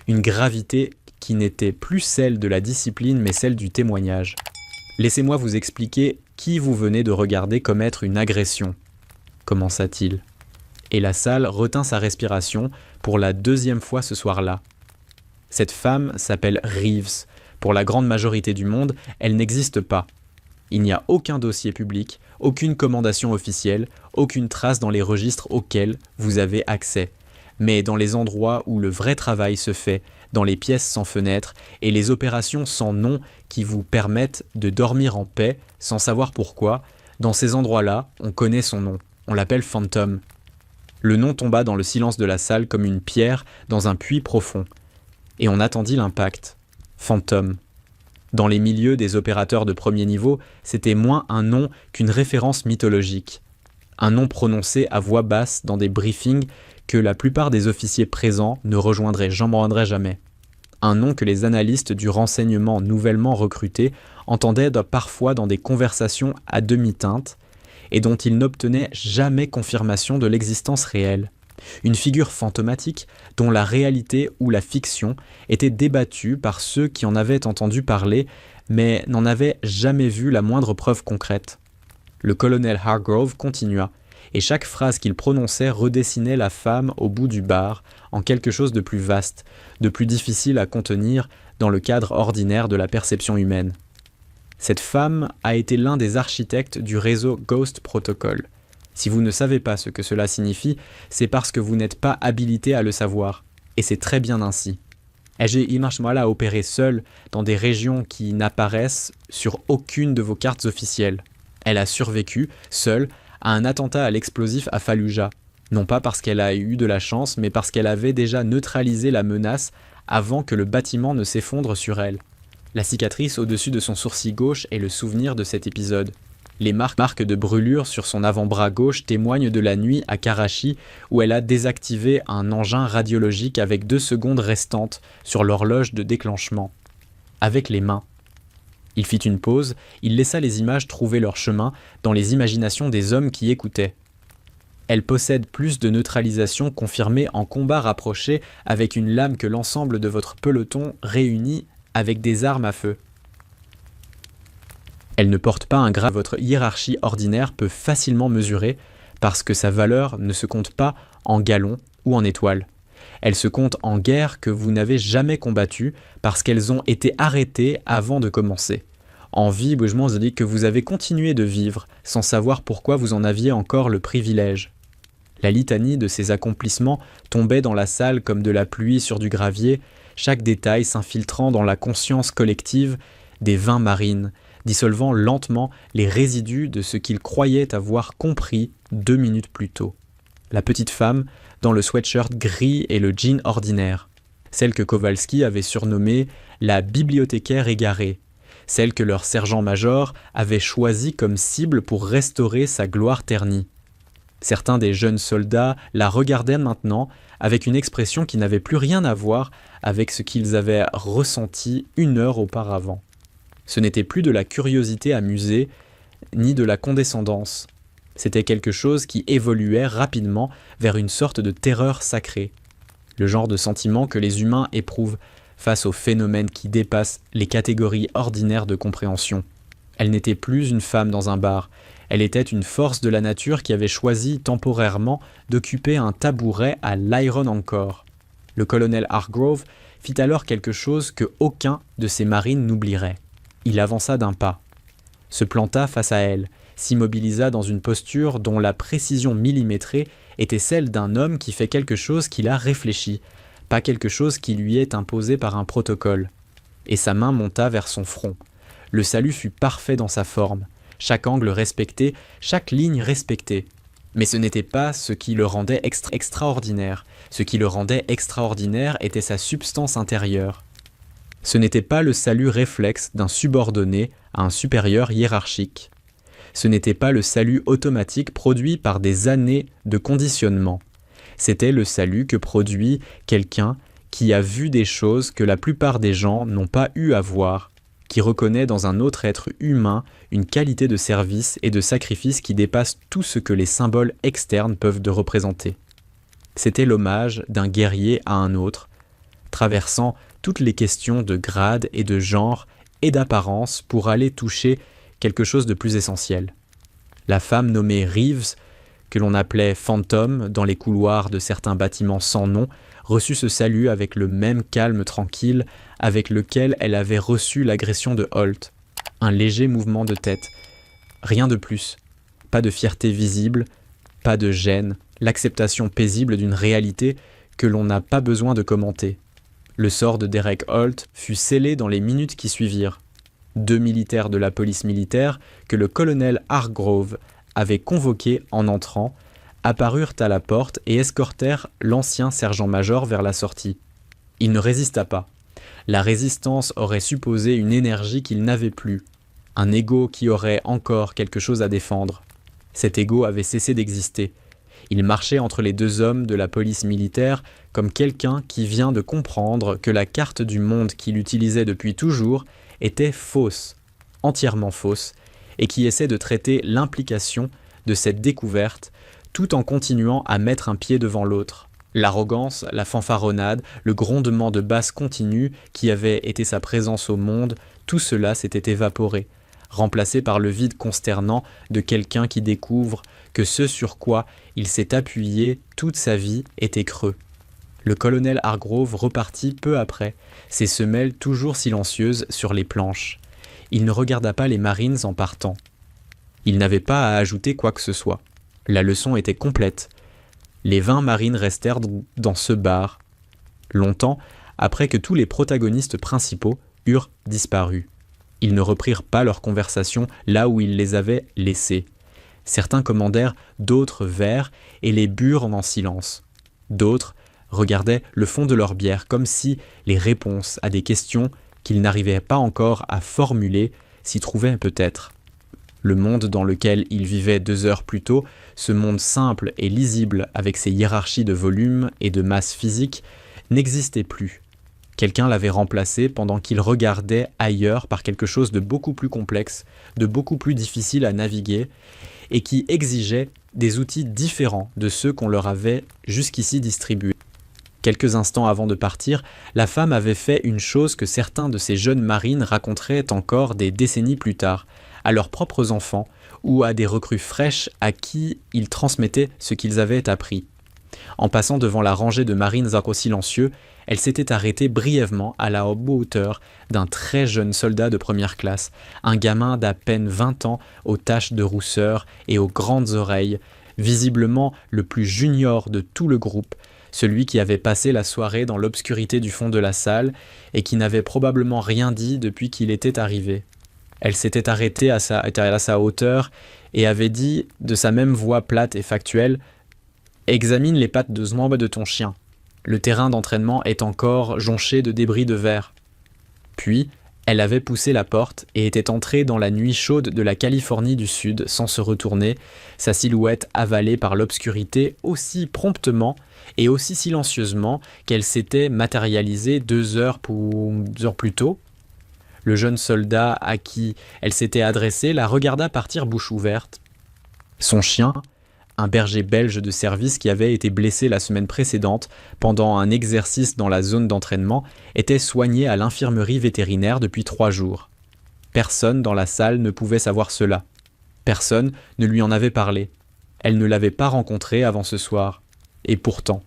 Une gravité qui n'était plus celle de la discipline, mais celle du témoignage. « Laissez-moi vous expliquer qui vous venez de regarder commettre une agression, » commença-t-il. Et la salle retint sa respiration pour la deuxième fois ce soir-là. Cette femme s'appelle Reeves. Pour la grande majorité du monde, elle n'existe pas. Il n'y a aucun dossier public, aucune commandation officielle, aucune trace dans les registres auxquels vous avez accès. Mais dans les endroits où le vrai travail se fait, dans les pièces sans fenêtres et les opérations sans nom qui vous permettent de dormir en paix sans savoir pourquoi, dans ces endroits-là, on connaît son nom. On l'appelle Phantom. Le nom tomba dans le silence de la salle comme une pierre dans un puits profond. Et on attendit l'impact. Phantom. Dans les milieux des opérateurs de premier niveau, c'était moins un nom qu'une référence mythologique. Un nom prononcé à voix basse dans des briefings que la plupart des officiers présents ne rejoindraient jamais. Un nom que les analystes du renseignement nouvellement recrutés entendaient parfois dans des conversations à demi-teinte et dont ils n'obtenaient jamais confirmation de l'existence réelle. Une figure fantomatique dont la réalité ou la fiction était débattue par ceux qui en avaient entendu parler mais n'en avaient jamais vu la moindre preuve concrète. Le colonel Hargrove continua, et chaque phrase qu'il prononçait redessinait la femme au bout du bar en quelque chose de plus vaste, de plus difficile à contenir dans le cadre ordinaire de la perception humaine. Cette femme a été l'un des architectes du réseau Ghost Protocol. Si vous ne savez pas ce que cela signifie, c'est parce que vous n'êtes pas habilité à le savoir, et c'est très bien ainsi. Elle a opéré seule dans des régions qui n'apparaissent sur aucune de vos cartes officielles. Elle a survécu, seule, à un attentat à l'explosif à Fallujah, non pas parce qu'elle a eu de la chance, mais parce qu'elle avait déjà neutralisé la menace avant que le bâtiment ne s'effondre sur elle. La cicatrice au-dessus de son sourcil gauche est le souvenir de cet épisode. Les marques de brûlure sur son avant-bras gauche témoignent de la nuit à Karachi où elle a désactivé un engin radiologique avec 2 secondes restantes sur l'horloge de déclenchement. Avec les mains. Il fit une pause, il laissa les images trouver leur chemin dans les imaginations des hommes qui écoutaient. Elle possède plus de neutralisation confirmée en combat rapproché avec une lame que l'ensemble de votre peloton réuni avec des armes à feu. Elle ne porte pas un grade que votre hiérarchie ordinaire peut facilement mesurer parce que sa valeur ne se compte pas en gallons ou en étoiles. Elle se compte en guerres que vous n'avez jamais combattues parce qu'elles ont été arrêtées avant de commencer. En vie, je dis que vous avez continué de vivre sans savoir pourquoi vous en aviez encore le privilège. La litanie de ces accomplissements tombait dans la salle comme de la pluie sur du gravier, chaque détail s'infiltrant dans la conscience collective des 20 marines, dissolvant lentement les résidus de ce qu'ils croyaient avoir compris 2 minutes plus tôt. La petite femme, dans le sweatshirt gris et le jean ordinaire. Celle que Kowalski avait surnommée la bibliothécaire égarée. Celle que leur sergent-major avait choisie comme cible pour restaurer sa gloire ternie. Certains des jeunes soldats la regardaient maintenant avec une expression qui n'avait plus rien à voir avec ce qu'ils avaient ressenti 1 heure auparavant. Ce n'était plus de la curiosité amusée, ni de la condescendance. C'était quelque chose qui évoluait rapidement vers une sorte de terreur sacrée. Le genre de sentiment que les humains éprouvent face aux phénomènes qui dépassent les catégories ordinaires de compréhension. Elle n'était plus une femme dans un bar. Elle était une force de la nature qui avait choisi temporairement d'occuper un tabouret à l'Iron Anchor. Le colonel Hargrove fit alors quelque chose que aucun de ses marines n'oublierait. Il avança d'un pas, se planta face à elle, s'immobilisa dans une posture dont la précision millimétrée était celle d'un homme qui fait quelque chose qu'il a réfléchi, pas quelque chose qui lui est imposé par un protocole. Et sa main monta vers son front. Le salut fut parfait dans sa forme, chaque angle respecté, chaque ligne respectée. Mais ce n'était pas ce qui le rendait extraordinaire. Ce qui le rendait extraordinaire était sa substance intérieure. Ce n'était pas le salut réflexe d'un subordonné à un supérieur hiérarchique. Ce n'était pas le salut automatique produit par des années de conditionnement. C'était le salut que produit quelqu'un qui a vu des choses que la plupart des gens n'ont pas eu à voir, qui reconnaît dans un autre être humain une qualité de service et de sacrifice qui dépasse tout ce que les symboles externes peuvent représenter. C'était l'hommage d'un guerrier à un autre, traversant toutes les questions de grade et de genre et d'apparence pour aller toucher quelque chose de plus essentiel. La femme nommée Reeves, que l'on appelait Phantom dans les couloirs de certains bâtiments sans nom, reçut ce salut avec le même calme tranquille avec lequel elle avait reçu l'agression de Holt. Un léger mouvement de tête. Rien de plus. Pas de fierté visible, pas de gêne, l'acceptation paisible d'une réalité que l'on n'a pas besoin de commenter. Le sort de Derek Holt fut scellé dans les minutes qui suivirent. 2 militaires de la police militaire que le colonel Hargrove avait convoqués en entrant apparurent à la porte et escortèrent l'ancien sergent-major vers la sortie. Il ne résista pas. La résistance aurait supposé une énergie qu'il n'avait plus, un ego qui aurait encore quelque chose à défendre. Cet ego avait cessé d'exister. Il marchait entre les 2 hommes de la police militaire comme quelqu'un qui vient de comprendre que la carte du monde qu'il utilisait depuis toujours était fausse, entièrement fausse, et qui essaie de traiter l'implication de cette découverte tout en continuant à mettre un pied devant l'autre. L'arrogance, la fanfaronnade, le grondement de basse continue qui avait été sa présence au monde, tout cela s'était évaporé, remplacé par le vide consternant de quelqu'un qui découvre que ce sur quoi il s'est appuyé toute sa vie était creux. Le colonel Hargrove repartit peu après, ses semelles toujours silencieuses sur les planches. Il ne regarda pas les Marines en partant. Il n'avait pas à ajouter quoi que ce soit. La leçon était complète. Les 20 Marines restèrent dans ce bar, longtemps après que tous les protagonistes principaux eurent disparu. Ils ne reprirent pas leur conversation là où ils les avaient laissées. Certains commandèrent d'autres verres et les burent en silence. D'autres regardaient le fond de leur bière comme si les réponses à des questions qu'ils n'arrivaient pas encore à formuler s'y trouvaient peut-être. Le monde dans lequel ils vivaient 2 heures plus tôt, ce monde simple et lisible avec ses hiérarchies de volume et de masse physique, n'existait plus. Quelqu'un l'avait remplacé pendant qu'ils regardaient ailleurs par quelque chose de beaucoup plus complexe, de beaucoup plus difficile à naviguer, et qui exigeait des outils différents de ceux qu'on leur avait jusqu'ici distribués. Quelques instants avant de partir, la femme avait fait une chose que certains de ces jeunes marines raconteraient encore des décennies plus tard, à leurs propres enfants ou à des recrues fraîches à qui ils transmettaient ce qu'ils avaient appris. En passant devant la rangée de marines silencieux, elle s'était arrêtée brièvement à la hauteur d'un très jeune soldat de première classe, un gamin d'à peine 20 ans aux taches de rousseur et aux grandes oreilles, visiblement le plus junior de tout le groupe, celui qui avait passé la soirée dans l'obscurité du fond de la salle et qui n'avait probablement rien dit depuis qu'il était arrivé. Elle s'était arrêtée à sa hauteur et avait dit, de sa même voix plate et factuelle, « Examine les pattes de Zwambe de ton chien. Le terrain d'entraînement est encore jonché de débris de verre. » Puis, elle avait poussé la porte et était entrée dans la nuit chaude de la Californie du Sud sans se retourner, sa silhouette avalée par l'obscurité aussi promptement et aussi silencieusement qu'elle s'était matérialisée 2 heures plus tôt. Le jeune soldat à qui elle s'était adressée la regarda partir bouche ouverte. Son chien, un berger belge de service qui avait été blessé la semaine précédente pendant un exercice dans la zone d'entraînement, était soigné à l'infirmerie vétérinaire depuis 3 jours. Personne dans la salle ne pouvait savoir cela. Personne ne lui en avait parlé. Elle ne l'avait pas rencontré avant ce soir. Et pourtant,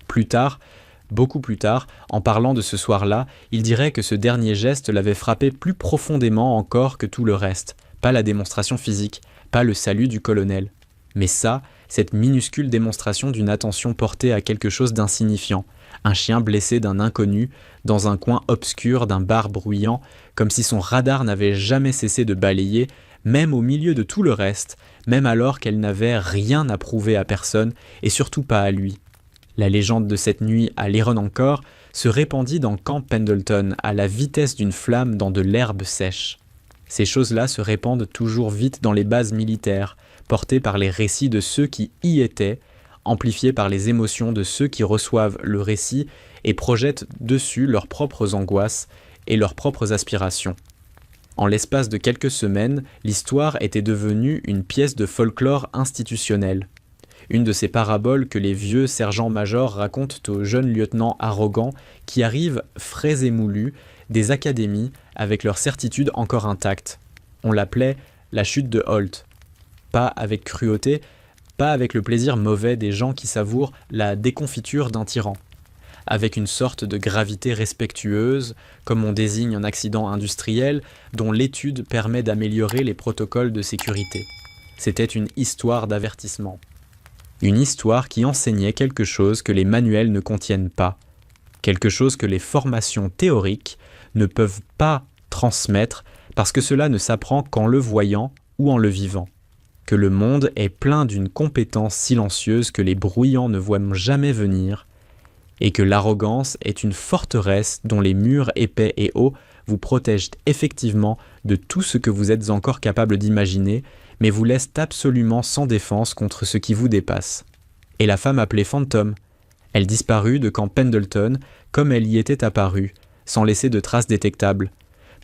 plus tard, beaucoup plus tard, en parlant de ce soir-là, il dirait que ce dernier geste l'avait frappé plus profondément encore que tout le reste. Pas la démonstration physique, pas le salut du colonel. Mais ça, cette minuscule démonstration d'une attention portée à quelque chose d'insignifiant. Un chien blessé d'un inconnu, dans un coin obscur d'un bar bruyant, comme si son radar n'avait jamais cessé de balayer, même au milieu de tout le reste, même alors qu'elle n'avait rien à prouver à personne, et surtout pas à lui. La légende de cette nuit à l'Heron encore se répandit dans Camp Pendleton à la vitesse d'une flamme dans de l'herbe sèche. Ces choses-là se répandent toujours vite dans les bases militaires, portées par les récits de ceux qui y étaient, amplifiés par les émotions de ceux qui reçoivent le récit et projettent dessus leurs propres angoisses et leurs propres aspirations. En l'espace de quelques semaines, l'histoire était devenue une pièce de folklore institutionnel. Une de ces paraboles que les vieux sergents-majors racontent aux jeunes lieutenants arrogants qui arrivent, frais et moulus, des académies avec leur certitude encore intacte. On l'appelait la chute de Holt. Pas avec cruauté, pas avec le plaisir mauvais des gens qui savourent la déconfiture d'un tyran. Avec une sorte de gravité respectueuse, comme on désigne un accident industriel dont l'étude permet d'améliorer les protocoles de sécurité. C'était une histoire d'avertissement. Une histoire qui enseignait quelque chose que les manuels ne contiennent pas, quelque chose que les formations théoriques ne peuvent pas transmettre parce que cela ne s'apprend qu'en le voyant ou en le vivant, que le monde est plein d'une compétence silencieuse que les bruyants ne voient jamais venir, et que l'arrogance est une forteresse dont les murs épais et hauts vous protègent effectivement de tout ce que vous êtes encore capable d'imaginer, mais vous laissent absolument sans défense contre ce qui vous dépasse. Et la femme appelée Fantôme, elle disparut de camp Pendleton comme elle y était apparue, sans laisser de traces détectables.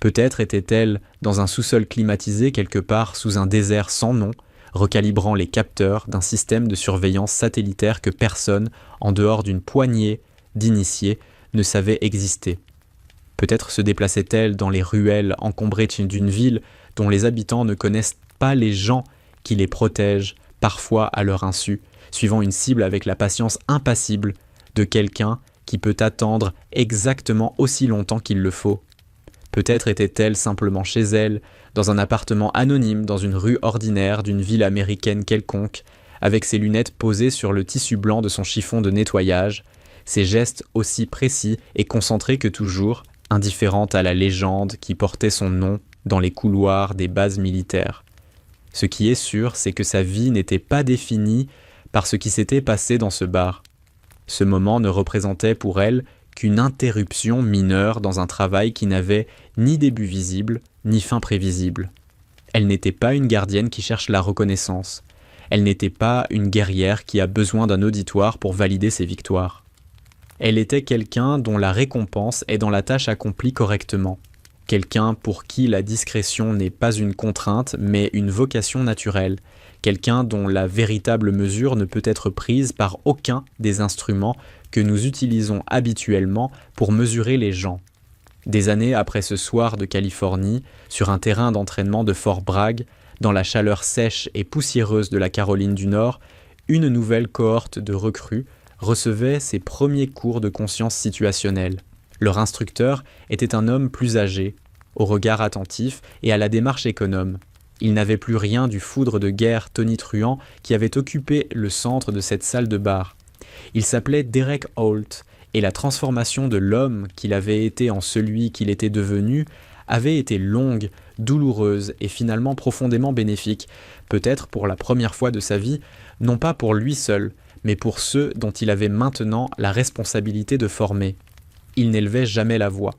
Peut-être était-elle dans un sous-sol climatisé quelque part sous un désert sans nom, recalibrant les capteurs d'un système de surveillance satellitaire que personne, en dehors d'une poignée d'initiés, ne savait exister. Peut-être se déplaçait-elle dans les ruelles encombrées d'une ville dont les habitants ne connaissent pas les gens qui les protègent, parfois à leur insu, suivant une cible avec la patience impassible de quelqu'un qui peut attendre exactement aussi longtemps qu'il le faut. Peut-être était-elle simplement chez elle, dans un appartement anonyme dans une rue ordinaire d'une ville américaine quelconque, avec ses lunettes posées sur le tissu blanc de son chiffon de nettoyage, ses gestes aussi précis et concentrés que toujours, indifférente à la légende qui portait son nom dans les couloirs des bases militaires. Ce qui est sûr, c'est que sa vie n'était pas définie par ce qui s'était passé dans ce bar. Ce moment ne représentait pour elle qu'une interruption mineure dans un travail qui n'avait ni début visible, ni fin prévisible. Elle n'était pas une gardienne qui cherche la reconnaissance. Elle n'était pas une guerrière qui a besoin d'un auditoire pour valider ses victoires. Elle était quelqu'un dont la récompense est dans la tâche accomplie correctement. Quelqu'un pour qui la discrétion n'est pas une contrainte, mais une vocation naturelle. Quelqu'un dont la véritable mesure ne peut être prise par aucun des instruments que nous utilisons habituellement pour mesurer les gens. Des années après ce soir de Californie, sur un terrain d'entraînement de Fort Bragg, dans la chaleur sèche et poussiéreuse de la Caroline du Nord, une nouvelle cohorte de recrues recevait ses premiers cours de conscience situationnelle. Leur instructeur était un homme plus âgé, au regard attentif et à la démarche économe. Il n'avait plus rien du foudre de guerre tonitruant qui avait occupé le centre de cette salle de bar. Il s'appelait Derek Holt, et la transformation de l'homme qu'il avait été en celui qu'il était devenu avait été longue, douloureuse et finalement profondément bénéfique, peut-être pour la première fois de sa vie, non pas pour lui seul, mais pour ceux dont il avait maintenant la responsabilité de former. Il n'élevait jamais la voix.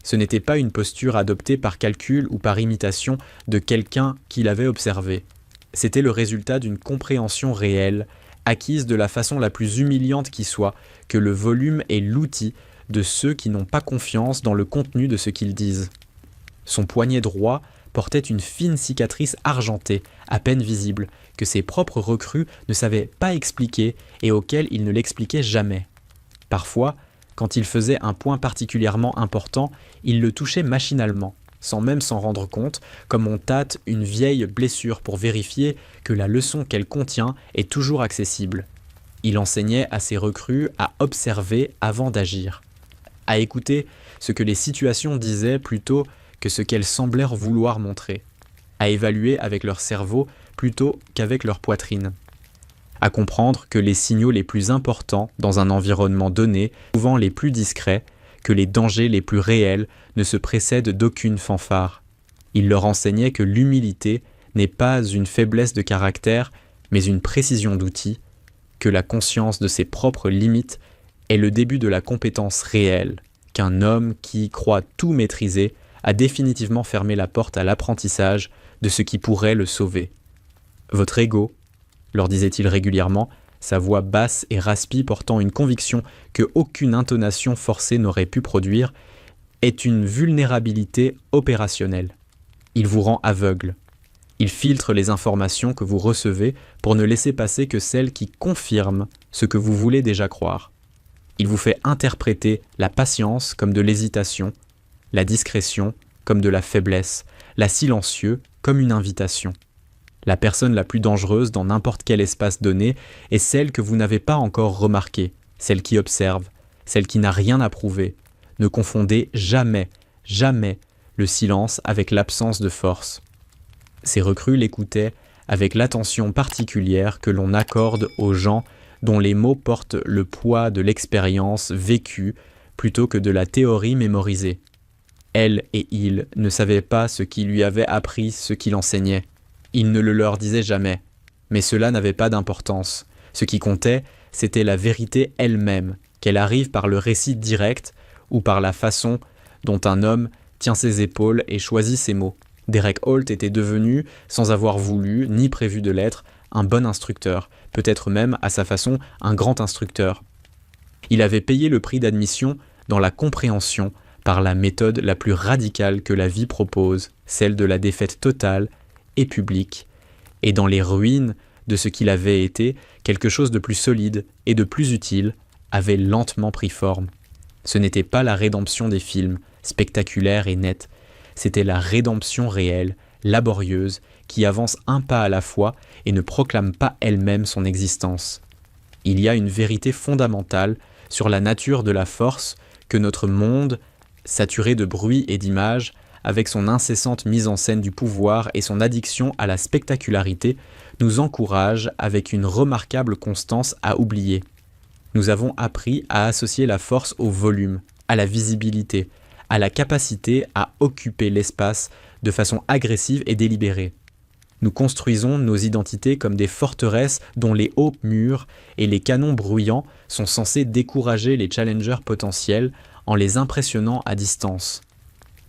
Ce n'était pas une posture adoptée par calcul ou par imitation de quelqu'un qu'il avait observé. C'était le résultat d'une compréhension réelle, acquise de la façon la plus humiliante qui soit, que le volume est l'outil de ceux qui n'ont pas confiance dans le contenu de ce qu'ils disent. Son poignet droit portait une fine cicatrice argentée, à peine visible, que ses propres recrues ne savaient pas expliquer et auquel il ne l'expliquait jamais. Parfois, quand il faisait un point particulièrement important, il le touchait machinalement, sans même s'en rendre compte, comme on tâte une vieille blessure pour vérifier que la leçon qu'elle contient est toujours accessible. Il enseignait à ses recrues à observer avant d'agir, à écouter ce que les situations disaient plutôt que ce qu'elles semblèrent vouloir montrer, à évaluer avec leur cerveau plutôt qu'avec leur poitrine, à comprendre que les signaux les plus importants dans un environnement donné, souvent les plus discrets, que les dangers les plus réels ne se précèdent d'aucune fanfare. Il leur enseignait que l'humilité n'est pas une faiblesse de caractère, mais une précision d'outil, que la conscience de ses propres limites est le début de la compétence réelle, qu'un homme qui croit tout maîtriser a définitivement fermé la porte à l'apprentissage de ce qui pourrait le sauver. Votre ego, leur disait-il régulièrement, sa voix basse et raspie portant une conviction que aucune intonation forcée n'aurait pu produire, est une vulnérabilité opérationnelle. Il vous rend aveugle. Il filtre les informations que vous recevez pour ne laisser passer que celles qui confirment ce que vous voulez déjà croire. Il vous fait interpréter la patience comme de l'hésitation, la discrétion comme de la faiblesse, la silencieux comme une invitation. La personne la plus dangereuse dans n'importe quel espace donné est celle que vous n'avez pas encore remarquée, celle qui observe, celle qui n'a rien à prouver. Ne confondez jamais, jamais le silence avec l'absence de force. Ces recrues l'écoutaient avec l'attention particulière que l'on accorde aux gens dont les mots portent le poids de l'expérience vécue plutôt que de la théorie mémorisée. Elle et il ne savaient pas ce qui lui avait appris ce qu'il enseignait. Il ne le leur disait jamais, mais cela n'avait pas d'importance. Ce qui comptait, c'était la vérité elle-même, qu'elle arrive par le récit direct ou par la façon dont un homme tient ses épaules et choisit ses mots. Derek Holt était devenu, sans avoir voulu ni prévu de l'être, un bon instructeur, peut-être même, à sa façon, un grand instructeur. Il avait payé le prix d'admission dans la compréhension par la méthode la plus radicale que la vie propose, celle de la défaite totale et publique, et dans les ruines de ce qu'il avait été, quelque chose de plus solide et de plus utile avait lentement pris forme. Ce n'était pas la rédemption des films, spectaculaire et nette, c'était la rédemption réelle, laborieuse, qui avance un pas à la fois et ne proclame pas elle-même son existence. Il y a une vérité fondamentale sur la nature de la force que notre monde, saturé de bruit et d'images, avec son incessante mise en scène du pouvoir et son addiction à la spectacularité, nous encourage avec une remarquable constance à oublier. Nous avons appris à associer la force au volume, à la visibilité, à la capacité à occuper l'espace de façon agressive et délibérée. Nous construisons nos identités comme des forteresses dont les hauts murs et les canons bruyants sont censés décourager les challengers potentiels en les impressionnant à distance.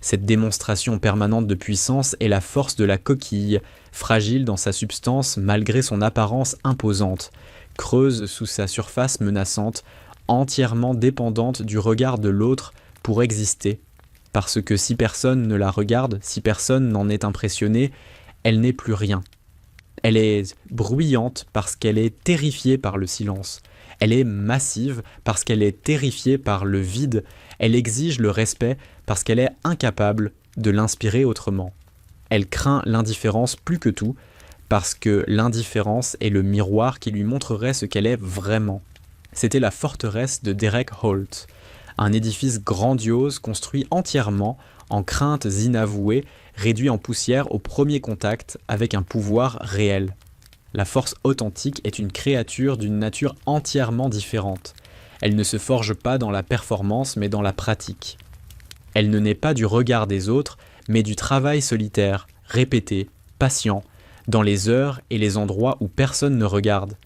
Cette démonstration permanente de puissance est la force de la coquille, fragile dans sa substance malgré son apparence imposante, creuse sous sa surface menaçante, entièrement dépendante du regard de l'autre pour exister, parce que si personne ne la regarde, si personne n'en est impressionné, elle n'est plus rien. Elle est bruyante parce qu'elle est terrifiée par le silence. Elle est massive parce qu'elle est terrifiée par le vide. Elle exige le respect parce qu'elle est incapable de l'inspirer autrement. Elle craint l'indifférence plus que tout parce que l'indifférence est le miroir qui lui montrerait ce qu'elle est vraiment. C'était la forteresse de Derek Holt, un édifice grandiose construit entièrement en craintes inavouées, réduit en poussière au premier contact avec un pouvoir réel. La force authentique est une créature d'une nature entièrement différente. Elle ne se forge pas dans la performance mais dans la pratique. Elle ne naît pas du regard des autres mais du travail solitaire, répété, patient, dans les heures et les endroits où personne ne regarde.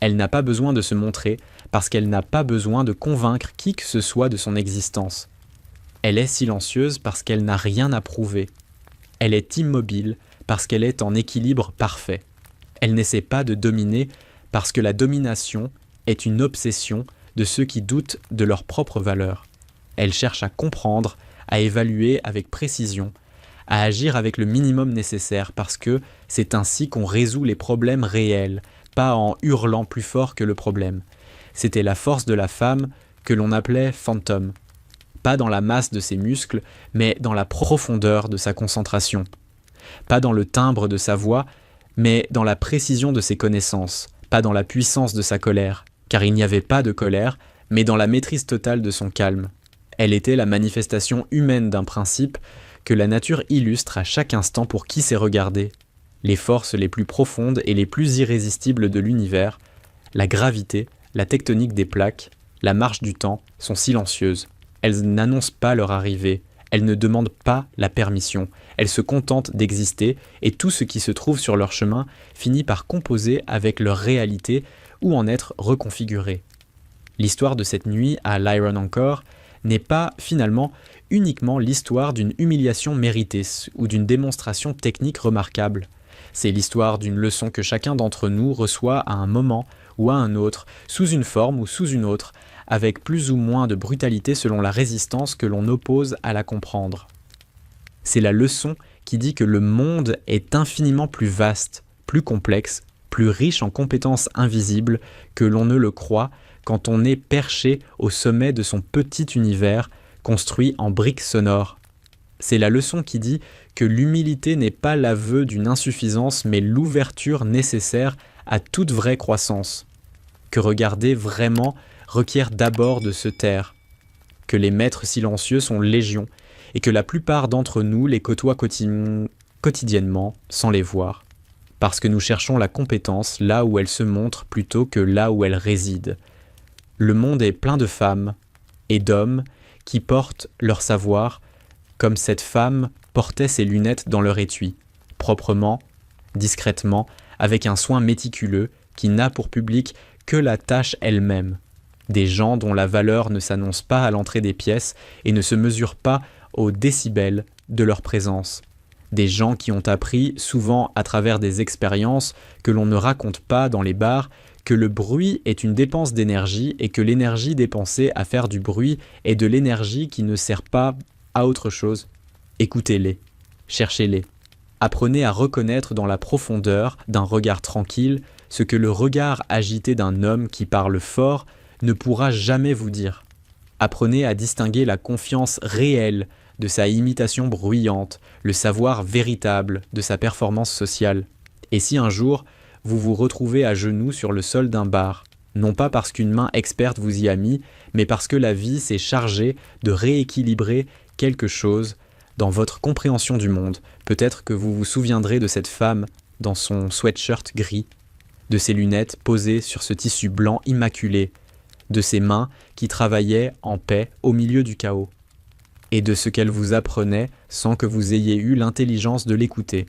Elle n'a pas besoin de se montrer parce qu'elle n'a pas besoin de convaincre qui que ce soit de son existence. Elle est silencieuse parce qu'elle n'a rien à prouver. Elle est immobile parce qu'elle est en équilibre parfait. Elle n'essaie pas de dominer parce que la domination est une obsession de ceux qui doutent de leur propre valeur. Elle cherche à comprendre, à évaluer avec précision, à agir avec le minimum nécessaire parce que c'est ainsi qu'on résout les problèmes réels, pas en hurlant plus fort que le problème. C'était la force de la femme que l'on appelait fantôme. Pas dans la masse de ses muscles, mais dans la profondeur de sa concentration. Pas dans le timbre de sa voix, mais dans la précision de ses connaissances. Pas dans la puissance de sa colère, car il n'y avait pas de colère, mais dans la maîtrise totale de son calme. Elle était la manifestation humaine d'un principe que la nature illustre à chaque instant pour qui sait regarder. Les forces les plus profondes et les plus irrésistibles de l'univers, la gravité, la tectonique des plaques, la marche du temps, sont silencieuses. Elles n'annoncent pas leur arrivée, elles ne demandent pas la permission, elles se contentent d'exister et tout ce qui se trouve sur leur chemin finit par composer avec leur réalité ou en être reconfiguré. L'histoire de cette nuit à l'Iron Anchor n'est pas finalement uniquement l'histoire d'une humiliation méritée ou d'une démonstration technique remarquable. C'est l'histoire d'une leçon que chacun d'entre nous reçoit à un moment ou à un autre, sous une forme ou sous une autre, avec plus ou moins de brutalité selon la résistance que l'on oppose à la comprendre. C'est la leçon qui dit que le monde est infiniment plus vaste, plus complexe, plus riche en compétences invisibles que l'on ne le croit quand on est perché au sommet de son petit univers construit en briques sonores. C'est la leçon qui dit que l'humilité n'est pas l'aveu d'une insuffisance mais l'ouverture nécessaire à toute vraie croissance. Que regarder vraiment requiert d'abord de se taire. Que les maîtres silencieux sont légion et que la plupart d'entre nous les côtoient quotidiennement sans les voir. Parce que nous cherchons la compétence là où elle se montre plutôt que là où elle réside. Le monde est plein de femmes et d'hommes qui portent leur savoir comme cette femme portait ses lunettes dans leur étui, proprement, discrètement, avec un soin méticuleux qui n'a pour public que la tâche elle-même. Des gens dont la valeur ne s'annonce pas à l'entrée des pièces et ne se mesure pas aux décibels de leur présence. Des gens qui ont appris, souvent à travers des expériences que l'on ne raconte pas dans les bars, que le bruit est une dépense d'énergie et que l'énergie dépensée à faire du bruit est de l'énergie qui ne sert pas à autre chose. Écoutez-les, cherchez-les. Apprenez à reconnaître dans la profondeur d'un regard tranquille ce que le regard agité d'un homme qui parle fort ne pourra jamais vous dire. Apprenez à distinguer la confiance réelle de sa imitation bruyante, le savoir véritable de sa performance sociale. Et si un jour, vous vous retrouvez à genoux sur le sol d'un bar, non pas parce qu'une main experte vous y a mis, mais parce que la vie s'est chargée de rééquilibrer quelque chose dans votre compréhension du monde, peut-être que vous vous souviendrez de cette femme dans son sweatshirt gris, de ses lunettes posées sur ce tissu blanc immaculé, de ses mains qui travaillaient en paix au milieu du chaos, et de ce qu'elle vous apprenait sans que vous ayez eu l'intelligence de l'écouter.